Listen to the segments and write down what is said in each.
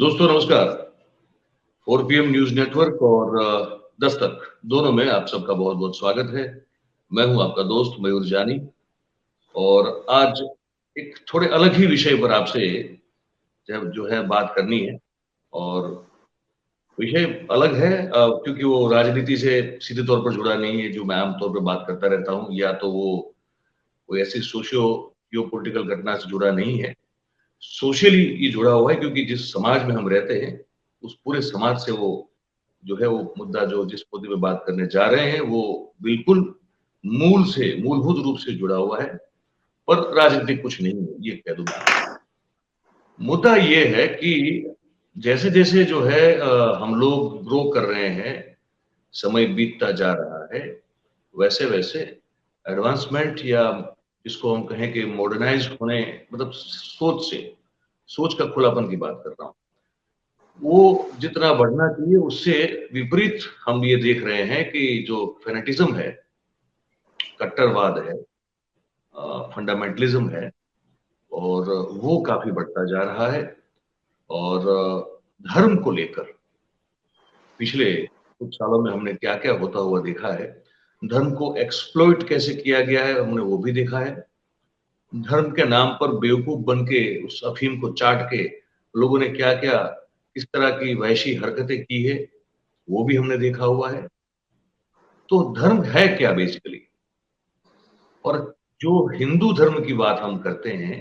दोस्तों नमस्कार। 4 PM news network और दस्तक दोनों में आप सबका बहुत बहुत स्वागत है। मैं हूं आपका दोस्त मयूर जानी और आज एक थोड़े अलग ही विषय पर आपसे जो है बात करनी है। और विषय अलग है क्योंकि वो राजनीति से सीधे तौर पर जुड़ा नहीं है जो मैं आमतौर पर बात करता रहता हूं, या तो वो कोई ऐसी सोशियो जियोपॉलिटिकल घटना से जुड़ा नहीं है। सोशली ये जुड़ा हुआ है क्योंकि जिस समाज में हम रहते हैं उस पूरे समाज से वो जो है वो मुद्दा जो जिस मुद्दे पे बात करने जा रहे हैं वो बिल्कुल मूलभूत रूप से जुड़ा हुआ है, पर राजनीतिक कुछ नहीं है, ये कह दूं मैं। मुद्दा ये है कि जैसे जैसे जो है हम लोग ग्रो कर रहे हैं, समय बीतता जा रहा है, वैसे वैसे एडवांसमेंट या जिसको हम कहें कि मॉडर्नाइज होने, मतलब सोच का खुलापन की बात कर रहा हूँ, वो जितना बढ़ना चाहिए उससे विपरीत हम ये देख रहे हैं कि जो फेनेटिज्म है, कट्टरवाद है, फंडामेंटलिज्म है, और वो काफी बढ़ता जा रहा है। और धर्म को लेकर पिछले कुछ सालों में हमने क्या क्या होता हुआ देखा है। धर्म को एक्सप्लॉइट कैसे किया गया है हमने वो भी देखा है। धर्म के नाम पर बेवकूफ बन के उस अफीम को चाट के लोगों ने क्या क्या किस तरह की वहशी हरकतें की है वो भी हमने देखा हुआ है। तो धर्म है क्या बेसिकली? और जो हिंदू धर्म की बात हम करते हैं,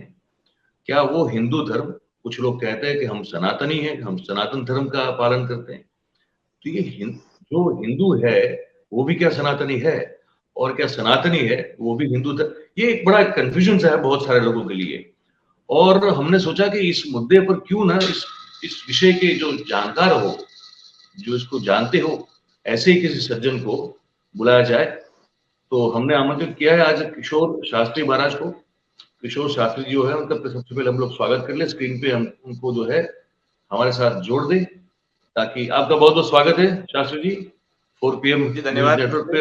क्या वो हिंदू धर्म, कुछ लोग कहते हैं कि हम सनातनी हैं, हम सनातन धर्म का पालन करते हैं, तो ये जो हिंदू है वो भी क्या सनातनी है? और क्या सनातनी है वो भी हिंदू धर्म? ये एक बड़ा कंफ्यूजन सा है बहुत सारे लोगों के लिए। और हमने सोचा कि इस मुद्दे पर क्यों ना इस विषय के जो जानकार हो, जो इसको जानते हो, ऐसे ही किसी सज्जन को बुलाया जाए। तो हमने आमंत्रित किया है आज किशोर शास्त्री महाराज को। किशोर शास्त्री जी जो है उनका सबसे पहले हम लोग स्वागत कर ले, स्क्रीन पे हम उनको जो है हमारे साथ जोड़ दें, ताकि आपका बहुत बहुत स्वागत है Shastri ji 4 PM news network पे।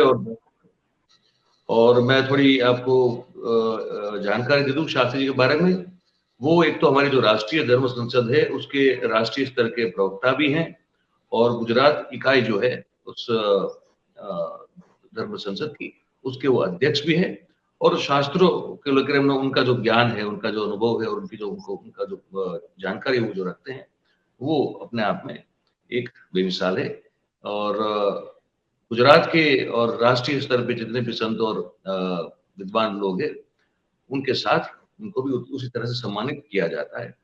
और मैं थोड़ी आपको जानकारी दे दूं शास्त्री जी के बारे में। वो एक तो हमारी जो राष्ट्रीय धर्म संसद है उसके राष्ट्रीय स्तर के प्रवक्ता भी हैं, और गुजरात इकाई जो है उस धर्म संसद की, उसके वो अध्यक्ष भी हैं। और शास्त्रों के लेकर उनका जो ज्ञान है, उनका जो अनुभव है, और उनका जो जानकारी वो जो रखते हैं वो अपने आप में एक बेमिसाल है। और गुजरात के और राष्ट्रीय स्तर पे जितने भी संत और विद्वान लोग हैं उनके साथ उनको भी उसी तरह से सम्मानित किया जाता है।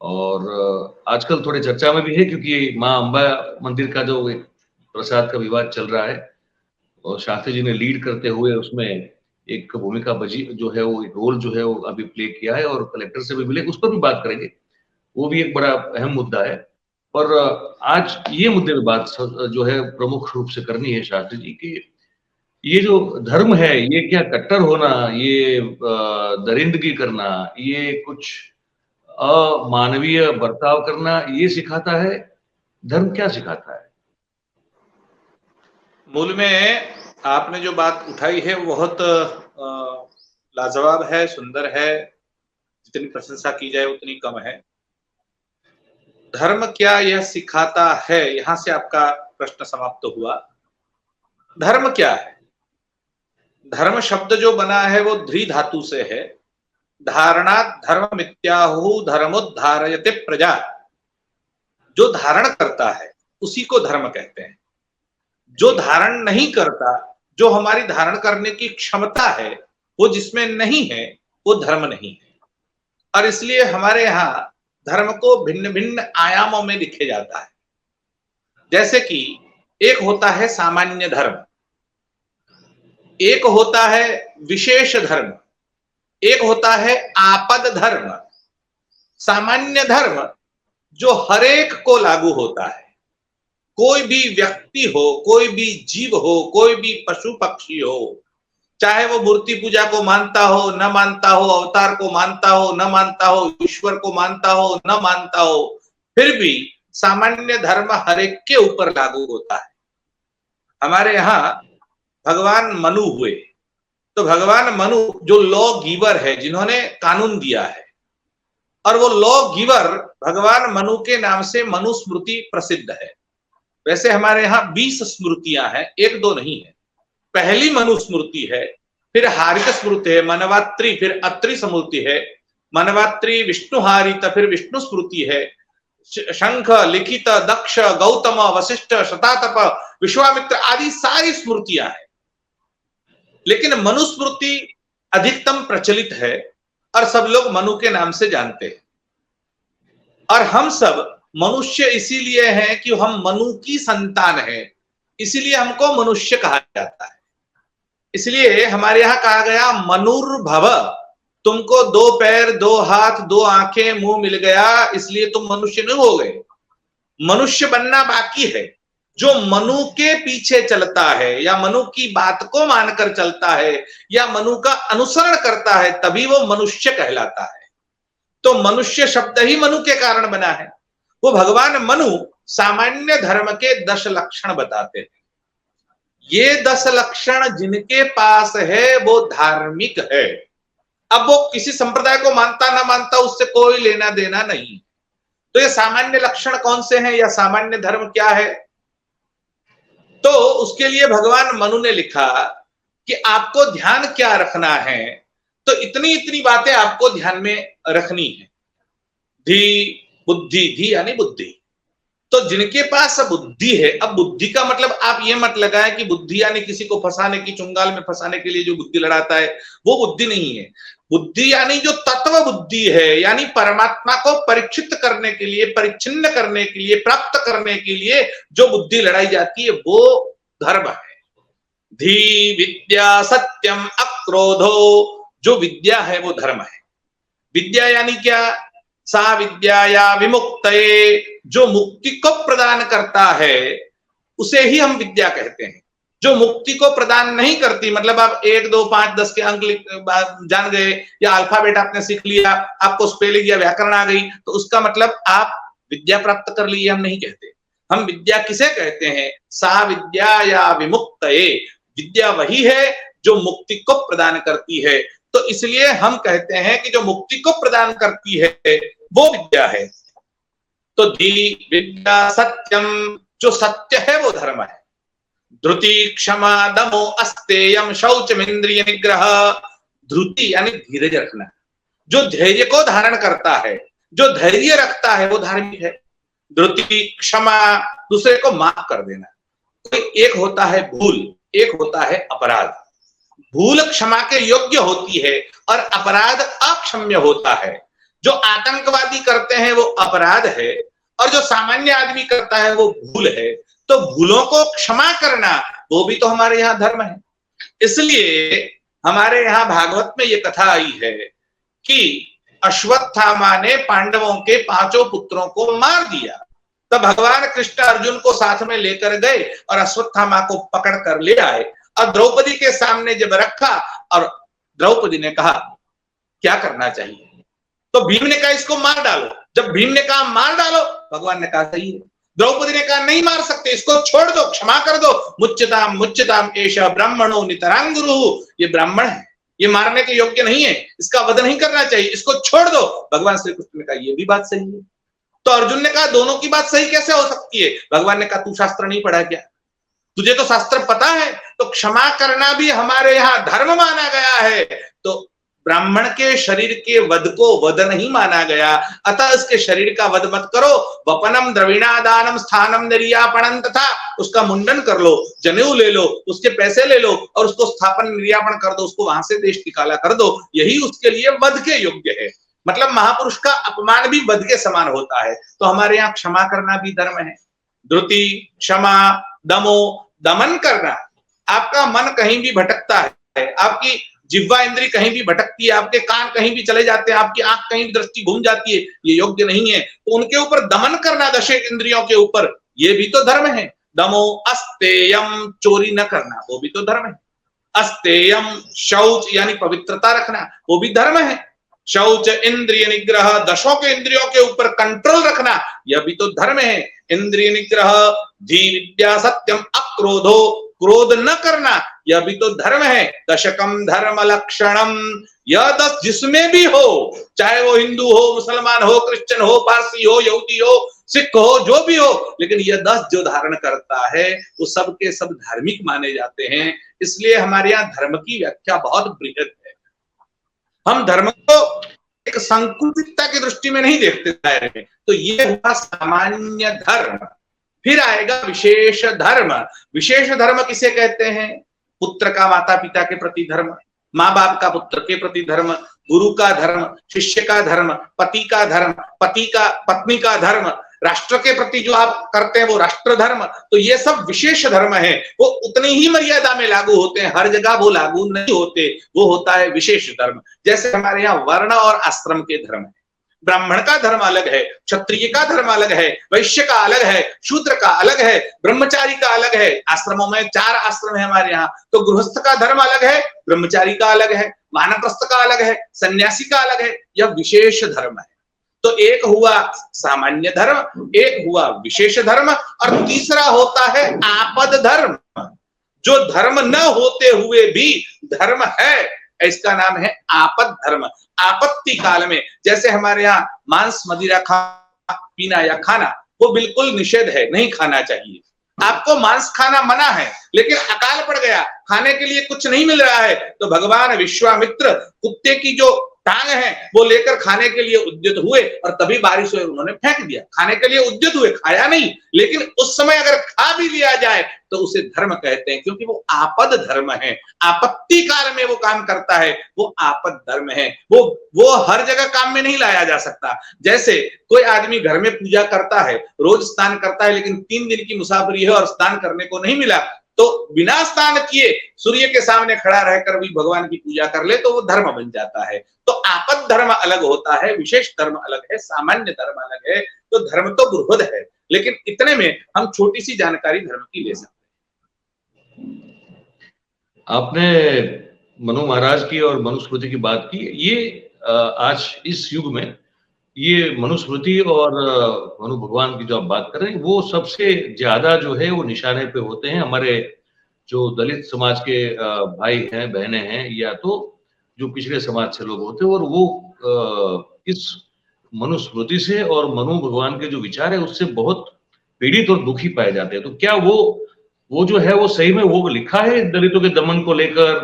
और आजकल थोड़े चर्चा में भी है क्योंकि माँ अम्बा मंदिर का जो एक प्रसाद का विवाद चल रहा है, और शास्त्री जी ने लीड करते हुए उसमें एक भूमिका बजी जो है वो एक रोल जो है वो अभी प्ले किया है, और कलेक्टर से भी मिले, उस पर भी बात करेंगे। वो भी एक बड़ा अहम मुद्दा है। पर आज ये मुद्दे पे बात जो है प्रमुख रूप से करनी है शास्त्री जी की, ये जो धर्म है ये क्या कट्टर होना, ये दरिंदगी करना, ये कुछ अमानवीय बर्ताव करना ये सिखाता है? धर्म क्या सिखाता है? मूल में आपने जो बात उठाई है वो बहुत लाजवाब है, सुंदर है। जितनी प्रशंसा की जाए उतनी कम है। धर्म क्या यह सिखाता है, यहां से आपका प्रश्न समाप्त हुआ। धर्म क्या है? धर्म शब्द जो बना है वो ध्री धातु से है। धारणात् धर्म मित्याहु धर्मोद्धारयते प्रजा। जो धारण करता है उसी को धर्म कहते हैं। जो धारण नहीं करता, जो हमारी धारण करने की क्षमता है वो जिसमें नहीं है, वो धर्म नहीं है। और इसलिए हमारे यहाँ धर्म को भिन्न भिन्न आयामों में लिखे जाता है। जैसे कि एक होता है सामान्य धर्म, एक होता है विशेष धर्म, एक होता है आपद धर्म। सामान्य धर्म जो हरेक को लागू होता है, कोई भी व्यक्ति हो, कोई भी जीव हो, कोई भी पशु पक्षी हो, चाहे वो मूर्ति पूजा को मानता हो न मानता हो, अवतार को मानता हो न मानता हो, ईश्वर को मानता हो न मानता हो, फिर भी सामान्य धर्म हरेक के ऊपर लागू होता है। हमारे यहाँ भगवान मनु हुए, तो भगवान मनु जो लॉ गिवर है, जिन्होंने कानून दिया है, और वो लॉ गिवर भगवान मनु के नाम से मनुस्मृति प्रसिद्ध है। वैसे हमारे यहाँ 20 स्मृतियां हैं, एक दो नहीं है। पहली मनुस्मृति है, फिर हारित स्मृति है, मनवात्री, फिर अत्रि स्मृति है, मनवात्री विष्णुहारित, फिर विष्णु स्मृति है, शंख, लिखित, दक्ष, गौतम, वशिष्ठ, शतातप, विश्वामित्र आदि सारी स्मृतियां हैं। लेकिन मनुस्मृति अधिकतम प्रचलित है और सब लोग मनु के नाम से जानते हैं। और हम सब मनुष्य इसीलिए हैं कि हम मनु की संतान हैं, इसीलिए हमको मनुष्य कहा जाता है। इसलिए हमारे यहां कहा गया मनुर्भव, तुमको 2 पैर, 2 हाथ, 2 आंखें, मुंह मिल गया इसलिए तुम मनुष्य नहीं हो गए। मनुष्य बनना बाकी है। जो मनु के पीछे चलता है या मनु की बात को मानकर चलता है या मनु का अनुसरण करता है तभी वो मनुष्य कहलाता है। तो मनुष्य शब्द ही मनु के कारण बना है। वो भगवान मनु सामान्य धर्म के 10 लक्षण बताते हैं। ये 10 लक्षण जिनके पास है वो धार्मिक है। अब वो किसी संप्रदाय को मानता ना मानता उससे कोई लेना देना नहीं। तो ये सामान्य लक्षण कौन से हैं या सामान्य धर्म क्या है? तो उसके लिए भगवान मनु ने लिखा कि आपको ध्यान क्या रखना है, तो इतनी इतनी बातें आपको ध्यान में रखनी है। धी बुद्धि, धी यानी बुद्धि। तो जिनके पास बुद्धि है, अब बुद्धि का मतलब आप ये मत लगाएं कि बुद्धि यानी किसी को फंसाने की, चुंगाल में फंसाने के लिए जो बुद्धि लड़ाता है वो बुद्धि नहीं है। बुद्धि यानी जो तत्व बुद्धि है, यानी परमात्मा को परीक्षित करने के लिए, परिच्छिन्न करने के लिए, प्राप्त करने के लिए जो बुद्धि लड़ाई जाती है वो धर्म है। धी विद्या सत्यम अक्रोधो, जो विद्या है वो धर्म है। विद्या यानी क्या? सा विद्याया विमुक्तये, जो मुक्ति को प्रदान करता है उसे ही हम विद्या कहते हैं। जो मुक्ति को प्रदान नहीं करती, मतलब आप 1, 2, 5, 10 के अंक जान गए या अल्फाबेट आपने सीख लिया, आपको स्पेलिंग या व्याकरण आ गई, तो उसका मतलब आप विद्या प्राप्त कर ली, हम नहीं कहते। हम विद्या किसे कहते हैं? सा विद्याया विमुक्तये, विद्या वही है जो मुक्ति को प्रदान करती है। तो इसलिए हम कहते हैं कि जो मुक्ति को प्रदान करती है वो विद्या है। तो धी विद्या सत्यम, जो सत्य है वो धर्म है। धृति क्षमा दमो अस्तेयम शौचमिंद्रिय निग्रह, धृति यानी धीरज रखना। जो धैर्य को धारण करता है, जो धैर्य रखता है वो धार्मिक है। धृति क्षमा, दूसरे को माफ कर देना। कोई एक होता है भूल, एक होता है अपराध। भूल क्षमा के योग्य होती है और अपराध अक्षम्य होता है। जो आतंकवादी करते हैं वो अपराध है और जो सामान्य आदमी करता है वो भूल है। तो भूलों को क्षमा करना वो भी तो हमारे यहाँ धर्म है। इसलिए हमारे यहाँ भागवत में ये कथा आई है कि अश्वत्थामा ने पांडवों के 5 पुत्रों को मार दिया। तो भगवान कृष्ण अर्जुन को साथ में लेकर गए और अश्वत्थामा को पकड़ कर ले आए और द्रौपदी के सामने जब रखा और द्रौपदी ने कहा क्या करना चाहिए, तो भीम ने कहा इसको मार डालो। जब भीम ने कहा मार डालो, भगवान ने कहा सही है। द्रौपदी ने कहा नहीं मार सकते, इसको छोड़ दो, क्षमा कर दो। मुच्यताम मुच्यताम एषः ब्राह्मणो नितरां गुरुः, ये ब्राह्मण है, ये मारने के योग्य नहीं है, इसका वध नहीं करना चाहिए, इसको छोड़ दो। भगवान श्री कृष्ण ने कहा ये भी बात सही है। तो अर्जुन ने कहा दोनों की बात सही कैसे हो सकती है? भगवान ने कहा तू शास्त्र नहीं पढ़ा क्या? तुझे तो शास्त्र पता है। तो क्षमा करना भी हमारे यहाँ धर्म माना गया है। तो ब्राह्मण के शरीर के वध को वध नहीं माना गया, अतः इसके शरीर का वध मत करो। वपनम द्रविणादानम स्थानम निर्यापणम, तथा उसका मुंडन कर लो, जनेऊ ले लो, उसके पैसे ले लो और उसको स्थापन निर्यापन कर दो, उसको वहां से देश निकाला कर दो। यही उसके लिए वध के योग्य है। मतलब महापुरुष का अपमान भी वध के समान होता है। तो हमारे यहाँ क्षमा करना भी धर्म है। धृति क्षमा दमो, दमन करना। आपका मन कहीं भी भटकता है, आपकी जिह्वा इंद्री कहीं भी भटकती है, आपके कान कहीं भी चले जाते हैं, आपकी आंख कहीं भी दृष्टि घूम जाती है, ये योग्य नहीं है। तो उनके ऊपर दमन करना, 10 इंद्रियों के ऊपर, ये भी तो धर्म है। दमो अस्तेयम, चोरी न करना, वो भी तो धर्म है। अस्तेयम शौच यानी पवित्रता रखना, वो भी धर्म है। शौच इंद्रिय निग्रह, 10 के इंद्रियों के ऊपर कंट्रोल रखना, यह भी तो धर्म है। इंद्रिय निग्रह, धी विद्या सत्यम अक्रोधो, क्रोध न करना, यह भी तो धर्म है। दशकम धर्म लक्षणम, यह 10 जिसमें भी हो, चाहे वो हिंदू हो, मुसलमान हो, क्रिश्चियन हो, पारसी हो, यहूदी हो, सिख हो, जो भी हो, लेकिन यह 10 जो धारण करता है वो सब के सब धार्मिक माने जाते हैं। इसलिए हमारे यहाँ धर्म की व्याख्या बहुत बृहद है। हम धर्म को एक संकुचितता की दृष्टि में नहीं देखते हैं। तो ये हुआ सामान्य धर्म। फिर आएगा विशेष धर्म। विशेष धर्म किसे कहते हैं? पुत्र का माता पिता के प्रति धर्म, माँ बाप का पुत्र के प्रति धर्म, गुरु का धर्म, शिष्य का धर्म, पति का धर्म, पति का पत्नी का धर्म, राष्ट्र के प्रति जो आप करते हैं वो राष्ट्र धर्म। तो ये सब विशेष धर्म है। वो उतनी ही मर्यादा में लागू होते हैं, हर जगह वो लागू नहीं होते। वो होता है विशेष धर्म। जैसे हमारे यहाँ वर्ण और आश्रम के धर्म है। ब्राह्मण का धर्म अलग है, क्षत्रिय का धर्म अलग है, वैश्य का अलग है, शूद्र का अलग है, ब्रह्मचारी का अलग है। आश्रमों में 4 आश्रम है हमारे यहाँ। तो गृहस्थ का धर्म अलग है, ब्रह्मचारी का अलग है, वानप्रस्थ का अलग है, सन्यासी का अलग है। यह विशेष धर्म है। तो एक हुआ सामान्य धर्म, एक हुआ विशेष धर्म, और तीसरा होता है आपद धर्म, जो धर्म न होते हुए भी धर्म है। इसका नाम है आपद धर्म। आपत्ति काल में, जैसे हमारे यहाँ मांस मदिरा पीना या खाना वो बिल्कुल निषेध है, नहीं खाना चाहिए। आपको मांस खाना मना है, लेकिन अकाल पड़ गया, खाने के लिए कुछ नहीं मिल रहा है, तो भगवान विश्वामित्र कुत्ते की जो टांग है वो लेकर खाने के लिए उद्यत हुए, और तभी बारिश हुई, उन्होंने फेंक दिया। खाने के लिए उद्यत हुए, खाया नहीं। लेकिन उस समय अगर खा भी लिया जाए तो उसे धर्म कहते हैं, क्योंकि वो आपद धर्म है। आपत्ति काल में वो काम करता है, वो आपद धर्म है। वो हर जगह काम में नहीं लाया जा सकता। जैसे कोई आदमी घर में पूजा करता है, रोज स्नान करता है, लेकिन 3 दिन की मुसाफरी है और स्नान करने को नहीं मिला, तो बिना स्नान किए सूर्य के सामने खड़ा रहकर भी भगवान की पूजा कर ले तो वो धर्म बन जाता है। तो आपद धर्म अलग होता है, विशेष धर्म अलग है, सामान्य धर्म अलग है। तो धर्म तो बृहद है, लेकिन इतने में हम छोटी सी जानकारी धर्म की ले सकते हैं। आपने मनु महाराज की और मनुस्मृति की बात की। ये आज इस युग में ये मनुस्मृति और मनु भगवान की जो आप बात कर रहे हैं, वो सबसे ज्यादा जो है वो निशाने पे होते हैं। हमारे जो दलित समाज के भाई हैं, बहनें हैं, या तो जो पिछड़े समाज से लोग होते हैं, और वो इस मनुस्मृति से और मनु भगवान के जो विचार है उससे बहुत पीड़ित और दुखी पाए जाते हैं। तो क्या वो जो है वो सही में वो लिखा है दलितों के दमन को लेकर,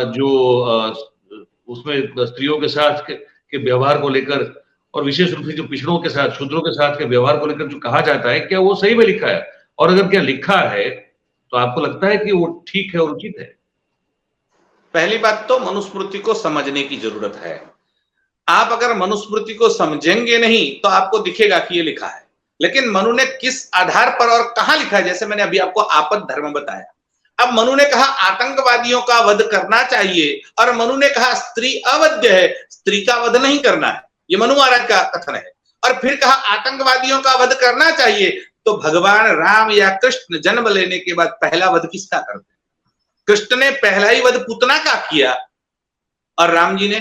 जो उसमें स्त्रियों के साथ के व्यवहार को लेकर, और विशेष रूप से जो पिछड़ों के साथ, शूद्रों के साथ के व्यवहार को लेकर जो कहा जाता है, क्या वो सही में लिखा है? और अगर क्या लिखा है तो आपको लगता है कि वो ठीक है और उचित है? पहली बात तो मनुस्मृति को समझने की जरूरत है। आप अगर मनुस्मृति को समझेंगे नहीं तो आपको दिखेगा कि ये लिखा है, लेकिन मनु ने किस आधार पर और कहां लिखा है, जैसे मैंने अभी आपको आपद धर्म बताया। अब मनु ने कहा आतंकवादियों का वध करना चाहिए, और मनु ने कहा स्त्री अवध्य है, स्त्री का वध नहीं करना है। ये मनु महाराज का कथन है। और फिर कहा आतंकवादियों का वध करना चाहिए, तो भगवान राम या कृष्ण जन्म लेने के बाद पहला वध किसका करते? कृष्ण ने पहला ही वध पूतना का किया, और राम जी ने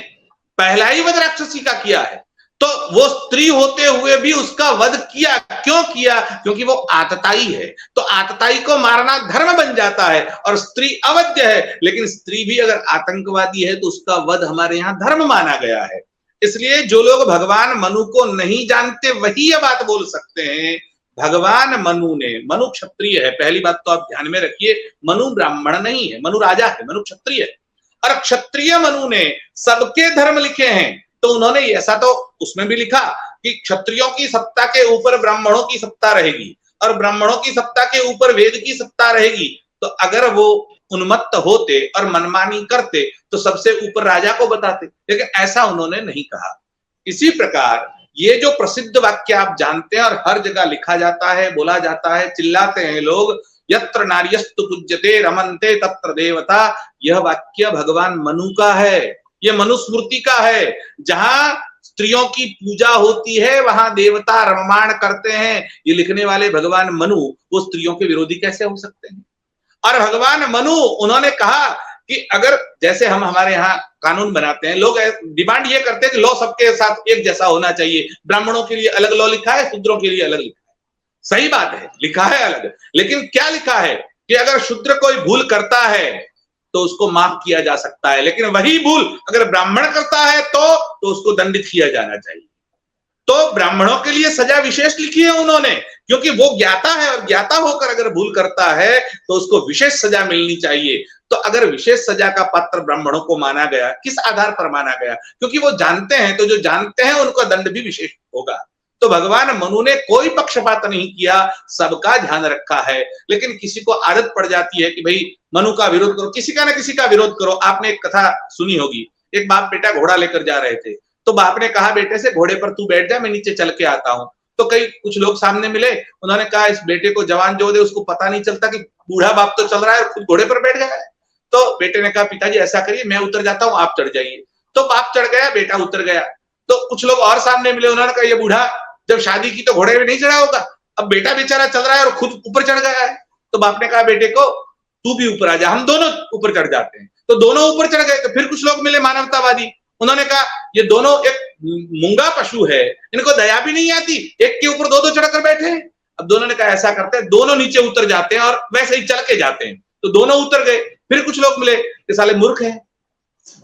पहला ही वध राक्षसी का किया है। तो वो स्त्री होते हुए भी उसका वध किया। क्यों किया? क्योंकि वो आतताई है। तो आतताई को मारना धर्म बन जाता है, और स्त्री अवध्य है, लेकिन स्त्री भी अगर आतंकवादी है तो उसका वध हमारे यहाँ धर्म माना गया है। इसलिए जो लोग भगवान मनु को नहीं जानते वही ये बात बोल सकते हैं। भगवान मनु ने, मनु क्षत्रिय है, पहली बात तो आप ध्यान में रखिए, मनु ब्राह्मण नहीं है, मनु राजा है, मनु क्षत्रिय है। और क्षत्रिय मनु ने सबके धर्म लिखे हैं। तो उन्होंने ऐसा तो उसमें भी लिखा कि क्षत्रियों की सत्ता के ऊपर ब्राह्मणों की सत्ता रहेगी, और ब्राह्मणों की सत्ता के ऊपर वेद की सत्ता रहेगी। तो अगर वो उन्मत्त होते और मनमानी करते तो सबसे ऊपर राजा को बताते, लेकिन ऐसा उन्होंने नहीं कहा। इसी प्रकार ये जो प्रसिद्ध वाक्य आप जानते हैं और हर जगह लिखा जाता है, बोला जाता है, चिल्लाते हैं लोग, यत्र नार्यस्तु पूज्यते रमन्ते तत्र देवता, यह वाक्य भगवान मनु का है, यह मनुस्मृति का है। जहां स्त्रियों की पूजा होती है वहां देवता रममाण करते हैं। ये लिखने वाले भगवान मनु वो स्त्रियों के विरोधी कैसे हो सकते हैं? और भगवान मनु उन्होंने कहा कि अगर जैसे हम हमारे यहाँ कानून बनाते हैं, लोग डिमांड ये करते हैं कि लॉ सबके साथ एक जैसा होना चाहिए। ब्राह्मणों के लिए अलग लॉ लिखा है, शूद्रों के लिए अलग लिखा है। सही बात है, लिखा है अलग, लेकिन क्या लिखा है कि अगर शूद्र कोई भूल करता है तो उसको माफ किया जा सकता है, लेकिन वही भूल अगर ब्राह्मण करता है तो उसको दंडित किया जाना चाहिए। तो ब्राह्मणों के लिए सजा विशेष लिखी है उन्होंने, क्योंकि वो ज्ञाता है और ज्ञाता होकर अगर भूल करता है तो उसको विशेष सजा मिलनी चाहिए। तो अगर विशेष सजा का पात्र ब्राह्मणों को माना गया, किस आधार पर माना गया? क्योंकि वो जानते हैं, तो जो जानते हैं उनका दंड भी विशेष होगा। तो भगवान मनु ने कोई पक्षपात नहीं किया, सबका ध्यान रखा है। लेकिन किसी को आदत पड़ जाती है कि भाई मनु का विरोध करो, किसी का ना किसी का विरोध करो। आपने एक कथा सुनी होगी, एक बाप बेटा घोड़ा लेकर जा रहे थे, तो बाप ने कहा बेटे से घोड़े पर तू बैठ जा, मैं नीचे चल के आता हूं। तो कुछ लोग सामने मिले, उन्होंने कहा इस बेटे को जवान जो दे, उसको पता नहीं चलता कि बूढ़ा बाप तो चल रहा है और खुद घोड़े पर बैठ गया है। तो बेटे ने कहा पिताजी ऐसा करिए, मैं उतर जाता हूं, आप चढ़ जाइए। तो बाप चढ़ गया, बेटा उतर गया। तो कुछ लोग और सामने मिले, उन्होंने कहा ये बूढ़ा जब शादी की तो घोड़े में नहीं चढ़ा होगा, अब बेटा बेचारा चल रहा है और खुद ऊपर चढ़ गया है। तो बाप ने कहा बेटे को तू भी ऊपर आ जा, हम दोनों ऊपर चढ़ जाते हैं। तो दोनों ऊपर चढ़ गए। तो फिर कुछ लोग मिले मानवतावादी, उन्होंने कहा ये दोनों एक मूंगा पशु है, इनको दया भी नहीं आती, एक के ऊपर दो चढ़कर बैठे हैं। अब दोनों ने कहा ऐसा करते हैं, दोनों नीचे उतर जाते हैं और वैसे ही चल के जाते हैं। तो दोनों उतर गए। फिर कुछ लोग मिले कि साले मूर्ख है,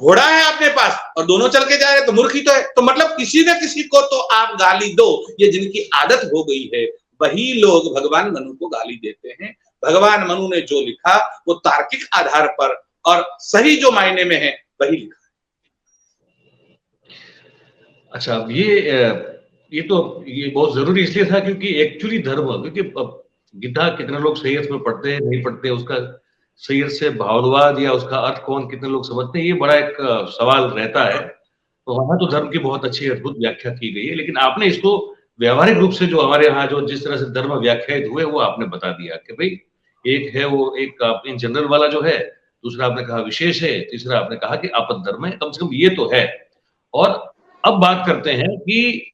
घोड़ा है अपने पास और दोनों चल के जा रहे, तो मूर्ख ही तो है। तो मतलब किसी न किसी को तो आप गाली दो, ये जिनकी आदत हो गई है वही लोग भगवान मनु को गाली देते हैं। भगवान मनु ने जो लिखा वो तार्किक आधार पर और सही जो मायने में है वही लिखा। अच्छा, अब ये बहुत जरूरी इसलिए था क्योंकि एक्चुअली धर्म, क्योंकि गीता कितने लोग सही अर्थ में पढ़ते हैं नहीं पढ़ते, उसका सही अर्थ से भावानुवाद या उसका अर्थ कौन कितने लोग समझते हैं, ये बड़ा एक सवाल रहता है। तो वहां तो धर्म की बहुत अच्छी अद्भुत व्याख्या की गई है, लेकिन आपने इसको व्यवहारिक रूप से जो हमारे यहाँ जो जिस तरह से धर्म व्याख्यात हुए वो आपने बता दिया कि भाई एक है वो एक इन जनरल वाला जो है, दूसरा आपने कहा विशेष है, तीसरा आपने कहा कि आपद धर्म है, कम से कम ये तो है। और अब बात करते हैं कि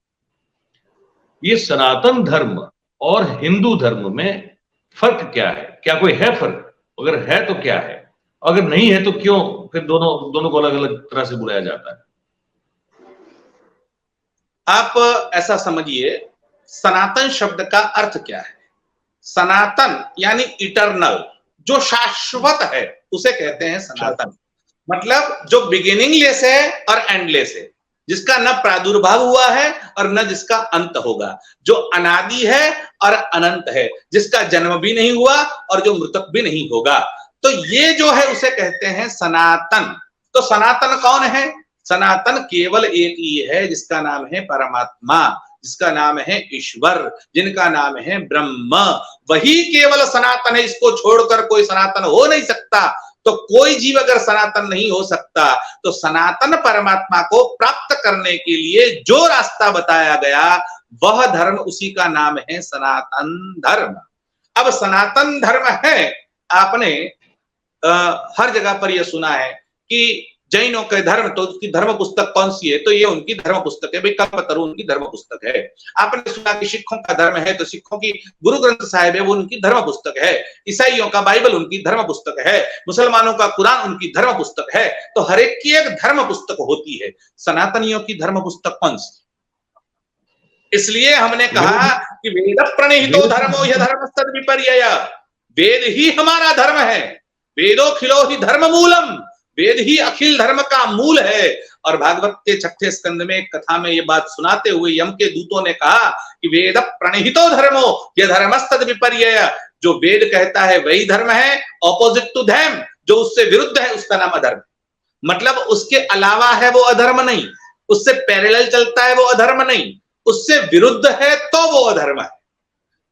ये सनातन धर्म और हिंदू धर्म में फर्क क्या है, क्या कोई है फर्क? अगर है तो क्या है, अगर नहीं है तो क्यों फिर दोनों को अलग अलग तरह से बुलाया जाता है? आप ऐसा समझिए, सनातन शब्द का अर्थ क्या है? सनातन यानी इटरनल, जो शाश्वत है उसे कहते हैं सनातन। मतलब जो बिगिनिंगलेस है और एंडलेस है, जिसका न प्रादुर्भाव हुआ है और न जिसका अंत होगा, जो अनादि है और अनंत है, जिसका जन्म भी नहीं हुआ और जो मृतक भी नहीं होगा। तो ये जो है उसे कहते हैं सनातन। तो सनातन कौन है? सनातन केवल एक ही है, जिसका नाम है परमात्मा, जिसका नाम है ईश्वर, जिनका नाम है ब्रह्म। वही केवल सनातन है, इसको छोड़कर कोई सनातन हो नहीं सकता। तो कोई जीव अगर सनातन नहीं हो सकता, तो सनातन परमात्मा को प्राप्त करने के लिए जो रास्ता बताया गया वह धर्म, उसी का नाम है सनातन धर्म। अब सनातन धर्म है, आपने हर जगह पर यह सुना है कि जैनों के धर्म, तो उसकी धर्म पुस्तक कौन सी है? तो ये उनकी धर्म पुस्तक है भाई, कल्पतरु उनकी धर्म पुस्तक है। आपने सुना कि सिखों का धर्म है, तो सिखों की गुरु ग्रंथ साहिब है, वो उनकी धर्म पुस्तक है। ईसाइयों का बाइबल उनकी धर्म पुस्तक है, मुसलमानों का कुरान उनकी धर्म पुस्तक है। तो हर एक की एक धर्म पुस्तक होती है। सनातनियों की धर्म पुस्तक कौन सी? इसलिए हमने कहा कि वेद प्रणीतो धर्मो ह्य धर्मस्तद विपर्यय, वेद ही हमारा धर्म है। वेदोखिलो ही धर्म मूलम, वेद ही अखिल धर्म का मूल है। और भागवत के 6ठे स्कंद में कथा में ये बात सुनाते हुए यम के दूतों ने कहा कि वेद प्रणहितो धर्मो ह्य धर्मस्तद विपर्यय, जो वेद कहता है वही धर्म है, ऑपोजिट टू धर्म, जो उससे विरुद्ध है उसका नाम अधर्म। मतलब उसके अलावा है वो अधर्म नहीं, उससे पैरेलल चलता है वो अधर्म नहीं, उससे विरुद्ध है तो वो अधर्म है।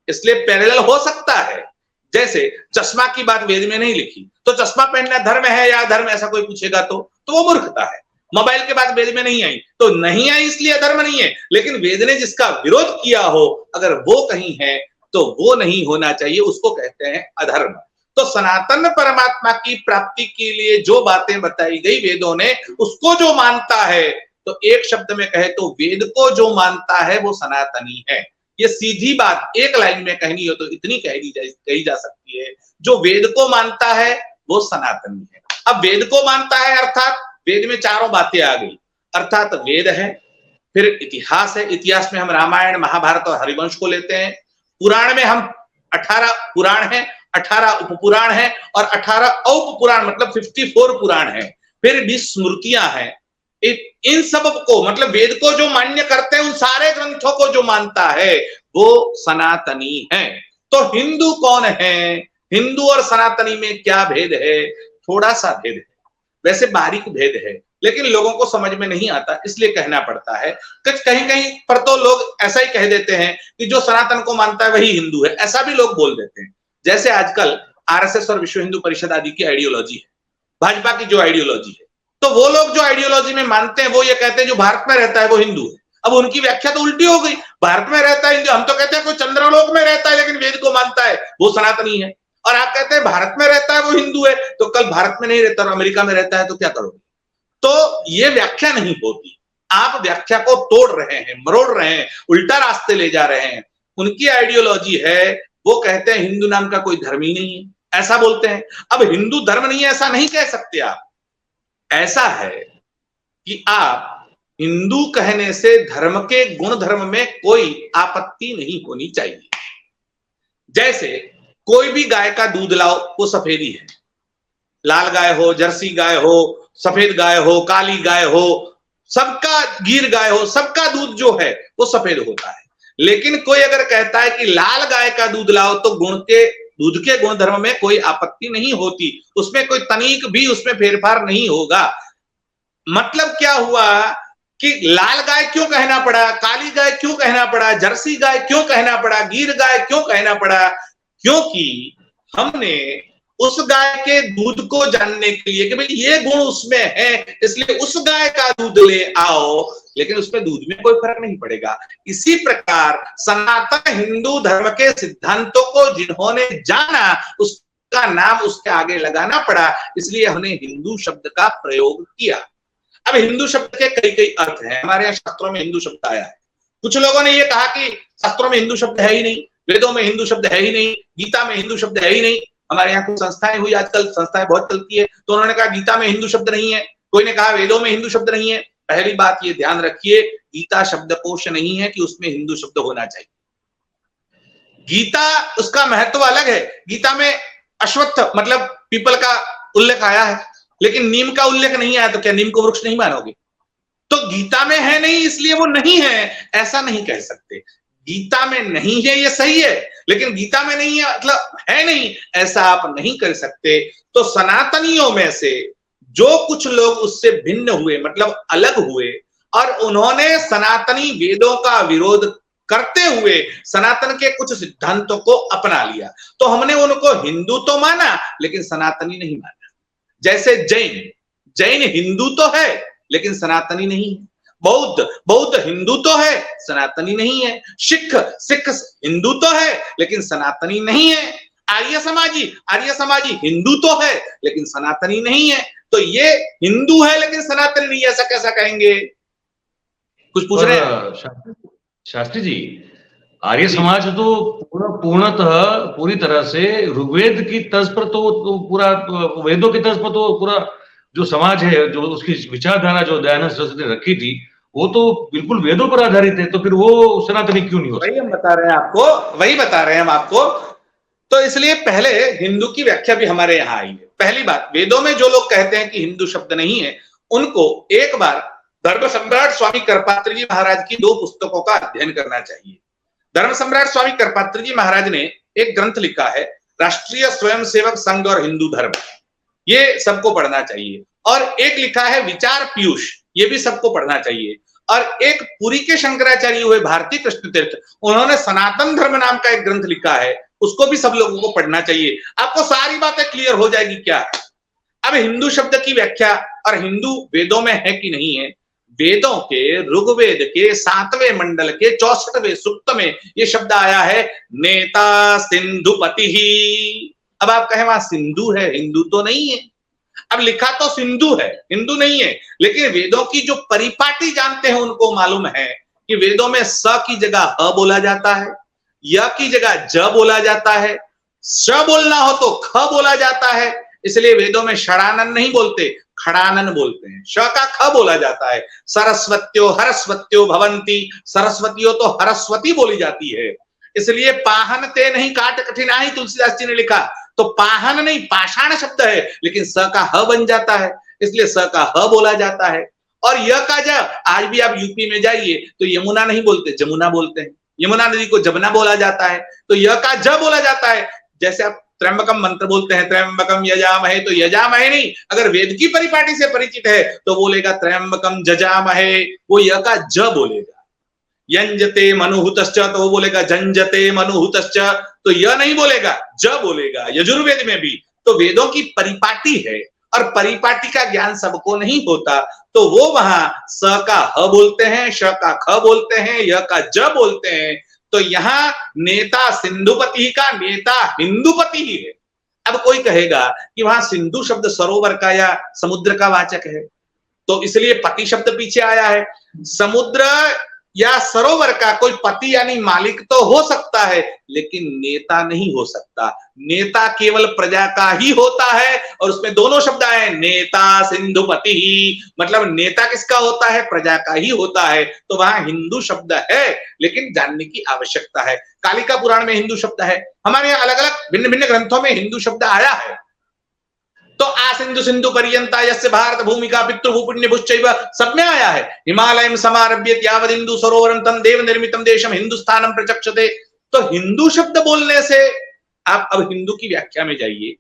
इसलिए पैरेलल हो सकता है। जैसे चश्मा की बात वेद में नहीं लिखी, तो चश्मा पहनना धर्म है या अधर्म, ऐसा कोई पूछेगा तो वो मूर्खता है। मोबाइल के बाद वेद में नहीं आई, तो नहीं आई इसलिए अधर्म नहीं है। लेकिन वेद ने जिसका विरोध किया हो, अगर वो कहीं है तो वो नहीं होना चाहिए, उसको कहते हैं अधर्म। तो सनातन परमात्मा की प्राप्ति के लिए जो बातें बताई गई वेदों ने, उसको जो मानता है, तो एक शब्द में कहे तो वेद को जो मानता है वो सनातनी है। ये सीधी बात एक लाइन में कहनी हो तो इतनी कही जा सकती है, जो वेद को मानता है वो सनातनी है। अब वेद को मानता है अर्थात वेद में चारों बातें आ गई, अर्थात वेद है, फिर इतिहास है, इतिहास में हम रामायण महाभारत और हरिवंश को लेते हैं, पुराण में हम 18 पुराण हैं 18 उपपुराण हैं और 18 औपपुराण मतलब 54 पुराण हैं, फिर 20 स्मृतियां हैं। इन सब को मतलब वेद को जो मान्य करते हैं, उन सारे ग्रंथों को जो मानता है वो सनातनी है। तो हिंदू कौन है, हिंदू और सनातनी में क्या भेद है? थोड़ा सा भेद है, वैसे बारीक भेद है, लेकिन लोगों को समझ में नहीं आता, इसलिए कहना पड़ता है। कहीं कहीं पर तो लोग ऐसा ही कह देते हैं कि जो सनातन को मानता है वही हिंदू है, ऐसा भी लोग बोल देते हैं। जैसे आजकल आरएसएस और विश्व हिंदू परिषद आदि की आइडियोलॉजी है, भाजपा की जो आइडियोलॉजी है, तो वो लोग जो आइडियोलॉजी में मानते हैं वो ये कहते हैं जो भारत में रहता है वो हिंदू है। अब उनकी व्याख्या तो उल्टी हो गई, भारत में रहता है हिंदू, हम तो कहते हैं कोई चंद्रलोक में रहता है लेकिन वेद को मानता है वो सनातनी है, और आप कहते हैं भारत में रहता है वो हिंदू है, तो कल भारत में नहीं रहता और अमेरिका में रहता है तो क्या करोगे? तो ये व्याख्या नहीं होती, आप व्याख्या को तोड़ रहे हैं, मरोड़ रहे हैं, उल्टा रास्ते ले जा रहे हैं। उनकी आइडियोलॉजी है, वो कहते हैं हिंदू नाम का कोई धर्म ही नहीं है, ऐसा बोलते हैं। अब हिंदू धर्म नहीं है ऐसा नहीं कह सकते आप, ऐसा है कि आप हिंदू कहने से धर्म के गुण धर्म में कोई आपत्ति नहीं होनी चाहिए। जैसे कोई भी गाय का दूध लाओ वो सफेदी है, लाल गाय हो, जर्सी गाय हो, सफेद गाय हो, काली गाय हो, सबका गिर गाय हो, सबका दूध जो है वो सफेद होता है। लेकिन कोई अगर कहता है कि लाल गाय का दूध लाओ तो दूध के गुण धर्म में कोई आपत्ति नहीं होती, उसमें कोई तनिक भी उसमें फेरफार नहीं होगा। मतलब क्या हुआ कि लाल गाय क्यों कहना पड़ा, काली गाय क्यों कहना पड़ा, जर्सी गाय क्यों कहना पड़ा, गिर गाय क्यों कहना पड़ा? क्योंकि हमने उस गाय के दूध को जानने के लिए कि भाई ये गुण उसमें है, इसलिए उस गाय का दूध ले आओ, लेकिन उसमें दूध में कोई फर्क नहीं पड़ेगा। इसी प्रकार सनातन हिंदू धर्म के सिद्धांतों को जिन्होंने जाना उसका नाम उसके आगे लगाना पड़ा, इसलिए हमने हिंदू शब्द का प्रयोग किया। अब हिंदू शब्द के कई कई अर्थ हैं, हमारे यहाँ शास्त्रों में हिंदू शब्द आया है। कुछ लोगों ने यह कहा कि शास्त्रों में हिंदू शब्द है ही नहीं, वेदों में हिंदू शब्द है ही नहीं, गीता में हिंदू शब्द है ही नहीं। हमारे यहाँ कुछ संस्थाएं हुई, आजकल संस्थाएं बहुत चलती है, तो उन्होंने कहा गीता में हिंदू शब्द नहीं है, कोई ने कहा वेदों में हिंदू शब्द नहीं है। पहली बात ये ध्यान रखिए, गीता शब्दकोश नहीं है कि उसमें हिंदू शब्द होना चाहिए। गीता उसका महत्व अलग है, गीता में अश्वत्थ मतलब पीपल का उल्लेख आया है, लेकिन नीम का उल्लेख नहीं आया, तो क्या नीम को वृक्ष नहीं मानोगे? तो गीता में है नहीं इसलिए वो नहीं है, ऐसा नहीं कह सकते। गीता में नहीं है ये सही है, लेकिन गीता में नहीं है मतलब है नहीं, ऐसा आप नहीं कर सकते। तो सनातनियों में से जो कुछ लोग उससे भिन्न हुए मतलब अलग हुए और उन्होंने सनातनी वेदों का विरोध करते हुए सनातन के कुछ सिद्धांतों को अपना लिया, तो हमने उनको हिंदू तो माना लेकिन सनातनी नहीं माना। जैसे जैन हिंदू तो है लेकिन सनातनी नहीं है, बौद्ध हिंदू तो है सनातनी नहीं है, सिख हिंदू तो है लेकिन सनातनी नहीं है, आर्य समाजी हिंदू तो है लेकिन सनातनी नहीं है। तो ये हिंदू है लेकिन सनातनी नहीं, ऐसा कैसा कहेंगे? कुछ पूछ रहे हैं शास्त्री जी? आर्य समाज तो पूर्णतः पूरी तरह से ऋग्वेद की तर्ज पर तो पूरा वेदों की तर्ज पर तो पूरा जो समाज है, जो उसकी विचारधारा जो दयानंद सरस्वती ने रखी थी वो तो बिल्कुल वेदों पर आधारित है, तो फिर वो सनातनी क्यों नहीं हो सकता? वही हम बता रहे हैं आपको, वही बता रहे हैं हम आपको। तो इसलिए पहले हिंदू की व्याख्या भी हमारे यहाँ आई है। पहली बात, वेदों में जो लोग कहते हैं कि हिंदू शब्द नहीं है, उनको एक बार धर्म सम्राट स्वामी करपात्री जी महाराज की 2 पुस्तकों का अध्ययन करना चाहिए। धर्म सम्राट स्वामी करपात्री जी महाराज ने एक ग्रंथ लिखा है, राष्ट्रीय स्वयंसेवक संघ और हिंदू धर्म, ये सबको पढ़ना चाहिए। और एक लिखा है विचार पीयूष, ये भी सबको पढ़ना चाहिए। और एक पुरी के शंकराचार्य हुए भारती कृष्ण तीर्थ, उन्होंने सनातन धर्म नाम का एक ग्रंथ लिखा है, उसको भी सब लोगों को पढ़ना चाहिए। आपको सारी बातें क्लियर हो जाएगी क्या है। अब हिंदू शब्द की व्याख्या और हिंदू वेदों में है कि नहीं है, वेदों के ऋग्वेद के 7वें मंडल के 64वें सूक्त में यह शब्द आया है, नेता सिंधुपति ही। अब आप कहें वहां सिंधु है, हिंदू तो नहीं है। अब लिखा तो सिंधु है, हिंदू नहीं है, लेकिन वेदों की जो परिपाटी जानते हैं उनको मालूम है कि वेदों में स की जगह ह बोला जाता है, य की जगह ज बोला जाता है, श बोलना हो तो ख बोला जाता है। इसलिए वेदों में षडानन नहीं बोलते, खड़ानन बोलते हैं, श का ख बोला जाता है। सरस्वत्यो हरस्वत्यो भवंती, सरस्वतियों तो हरस्वती बोली जाती है। इसलिए पाहन ते नहीं काट कठिनाई, तुलसीदास जी ने लिखा। तो पाहन नहीं, पाषाण शब्द है, लेकिन स का ह बन जाता है, इसलिए स का ह बोला जाता है। और य का ज, आज भी आप यूपी में जाइए तो यमुना नहीं बोलते, जमुना बोलते हैं। यमुना नदी को जमुना बोला जाता है, तो य का ज बोला जाता है। जैसे आप त्र्यंबकम मंत्र बोलते हैं, त्र्यंबकम यजामहे, तो यजामहे नहीं, अगर वेद की परिपाटी से परिचित है तो बोलेगा त्र्यंबकम जजामहे, वो य का ज बोलेगा। यंजते मनुहुतश्च, तो वो बोलेगा जंजते मनुहुतश्च, तो यह नहीं बोलेगा, ज बोलेगा। यजुर्वेद में भी तो वेदों की परिपाटी है, और परिपाटी का ज्ञान सबको नहीं होता, तो वो वहां स का ह बोलते हैं, श का ख बोलते हैं, य का ज बोलते हैं। तो यहाँ नेता सिंधुपति का नेता हिंदुपति ही है। अब कोई कहेगा कि वहां सिंधु शब्द सरोवर का या समुद्र का वाचक है, तो इसलिए पति शब्द पीछे आया है। समुद्र या सरोवर का कोई पति यानी मालिक तो हो सकता है, लेकिन नेता नहीं हो सकता। नेता केवल प्रजा का ही होता है, और उसमें दोनों शब्द आए, नेता सिंधुपति ही, मतलब नेता किसका होता है, प्रजा का ही होता है। तो वहां हिंदू शब्द है, लेकिन जानने की आवश्यकता है। कालिका पुराण में हिंदू शब्द है, हमारे यहाँ अलग अलग भिन्न भिन्न ग्रंथों में हिंदू शब्द आया है। तो आ सिंधु सिंधु पर्यंता यस्य भारत भूमिका पितृभू पुण्य भुश्चैव, सब में आया है। हिमालयम समारभ्यत यावद हिंदू सरोवरम तम देव निर्मितम देशम हिंदुस्तानम प्रचक्षते। तो हिंदू शब्द बोलने से आप अब हिंदू की व्याख्या में जाइए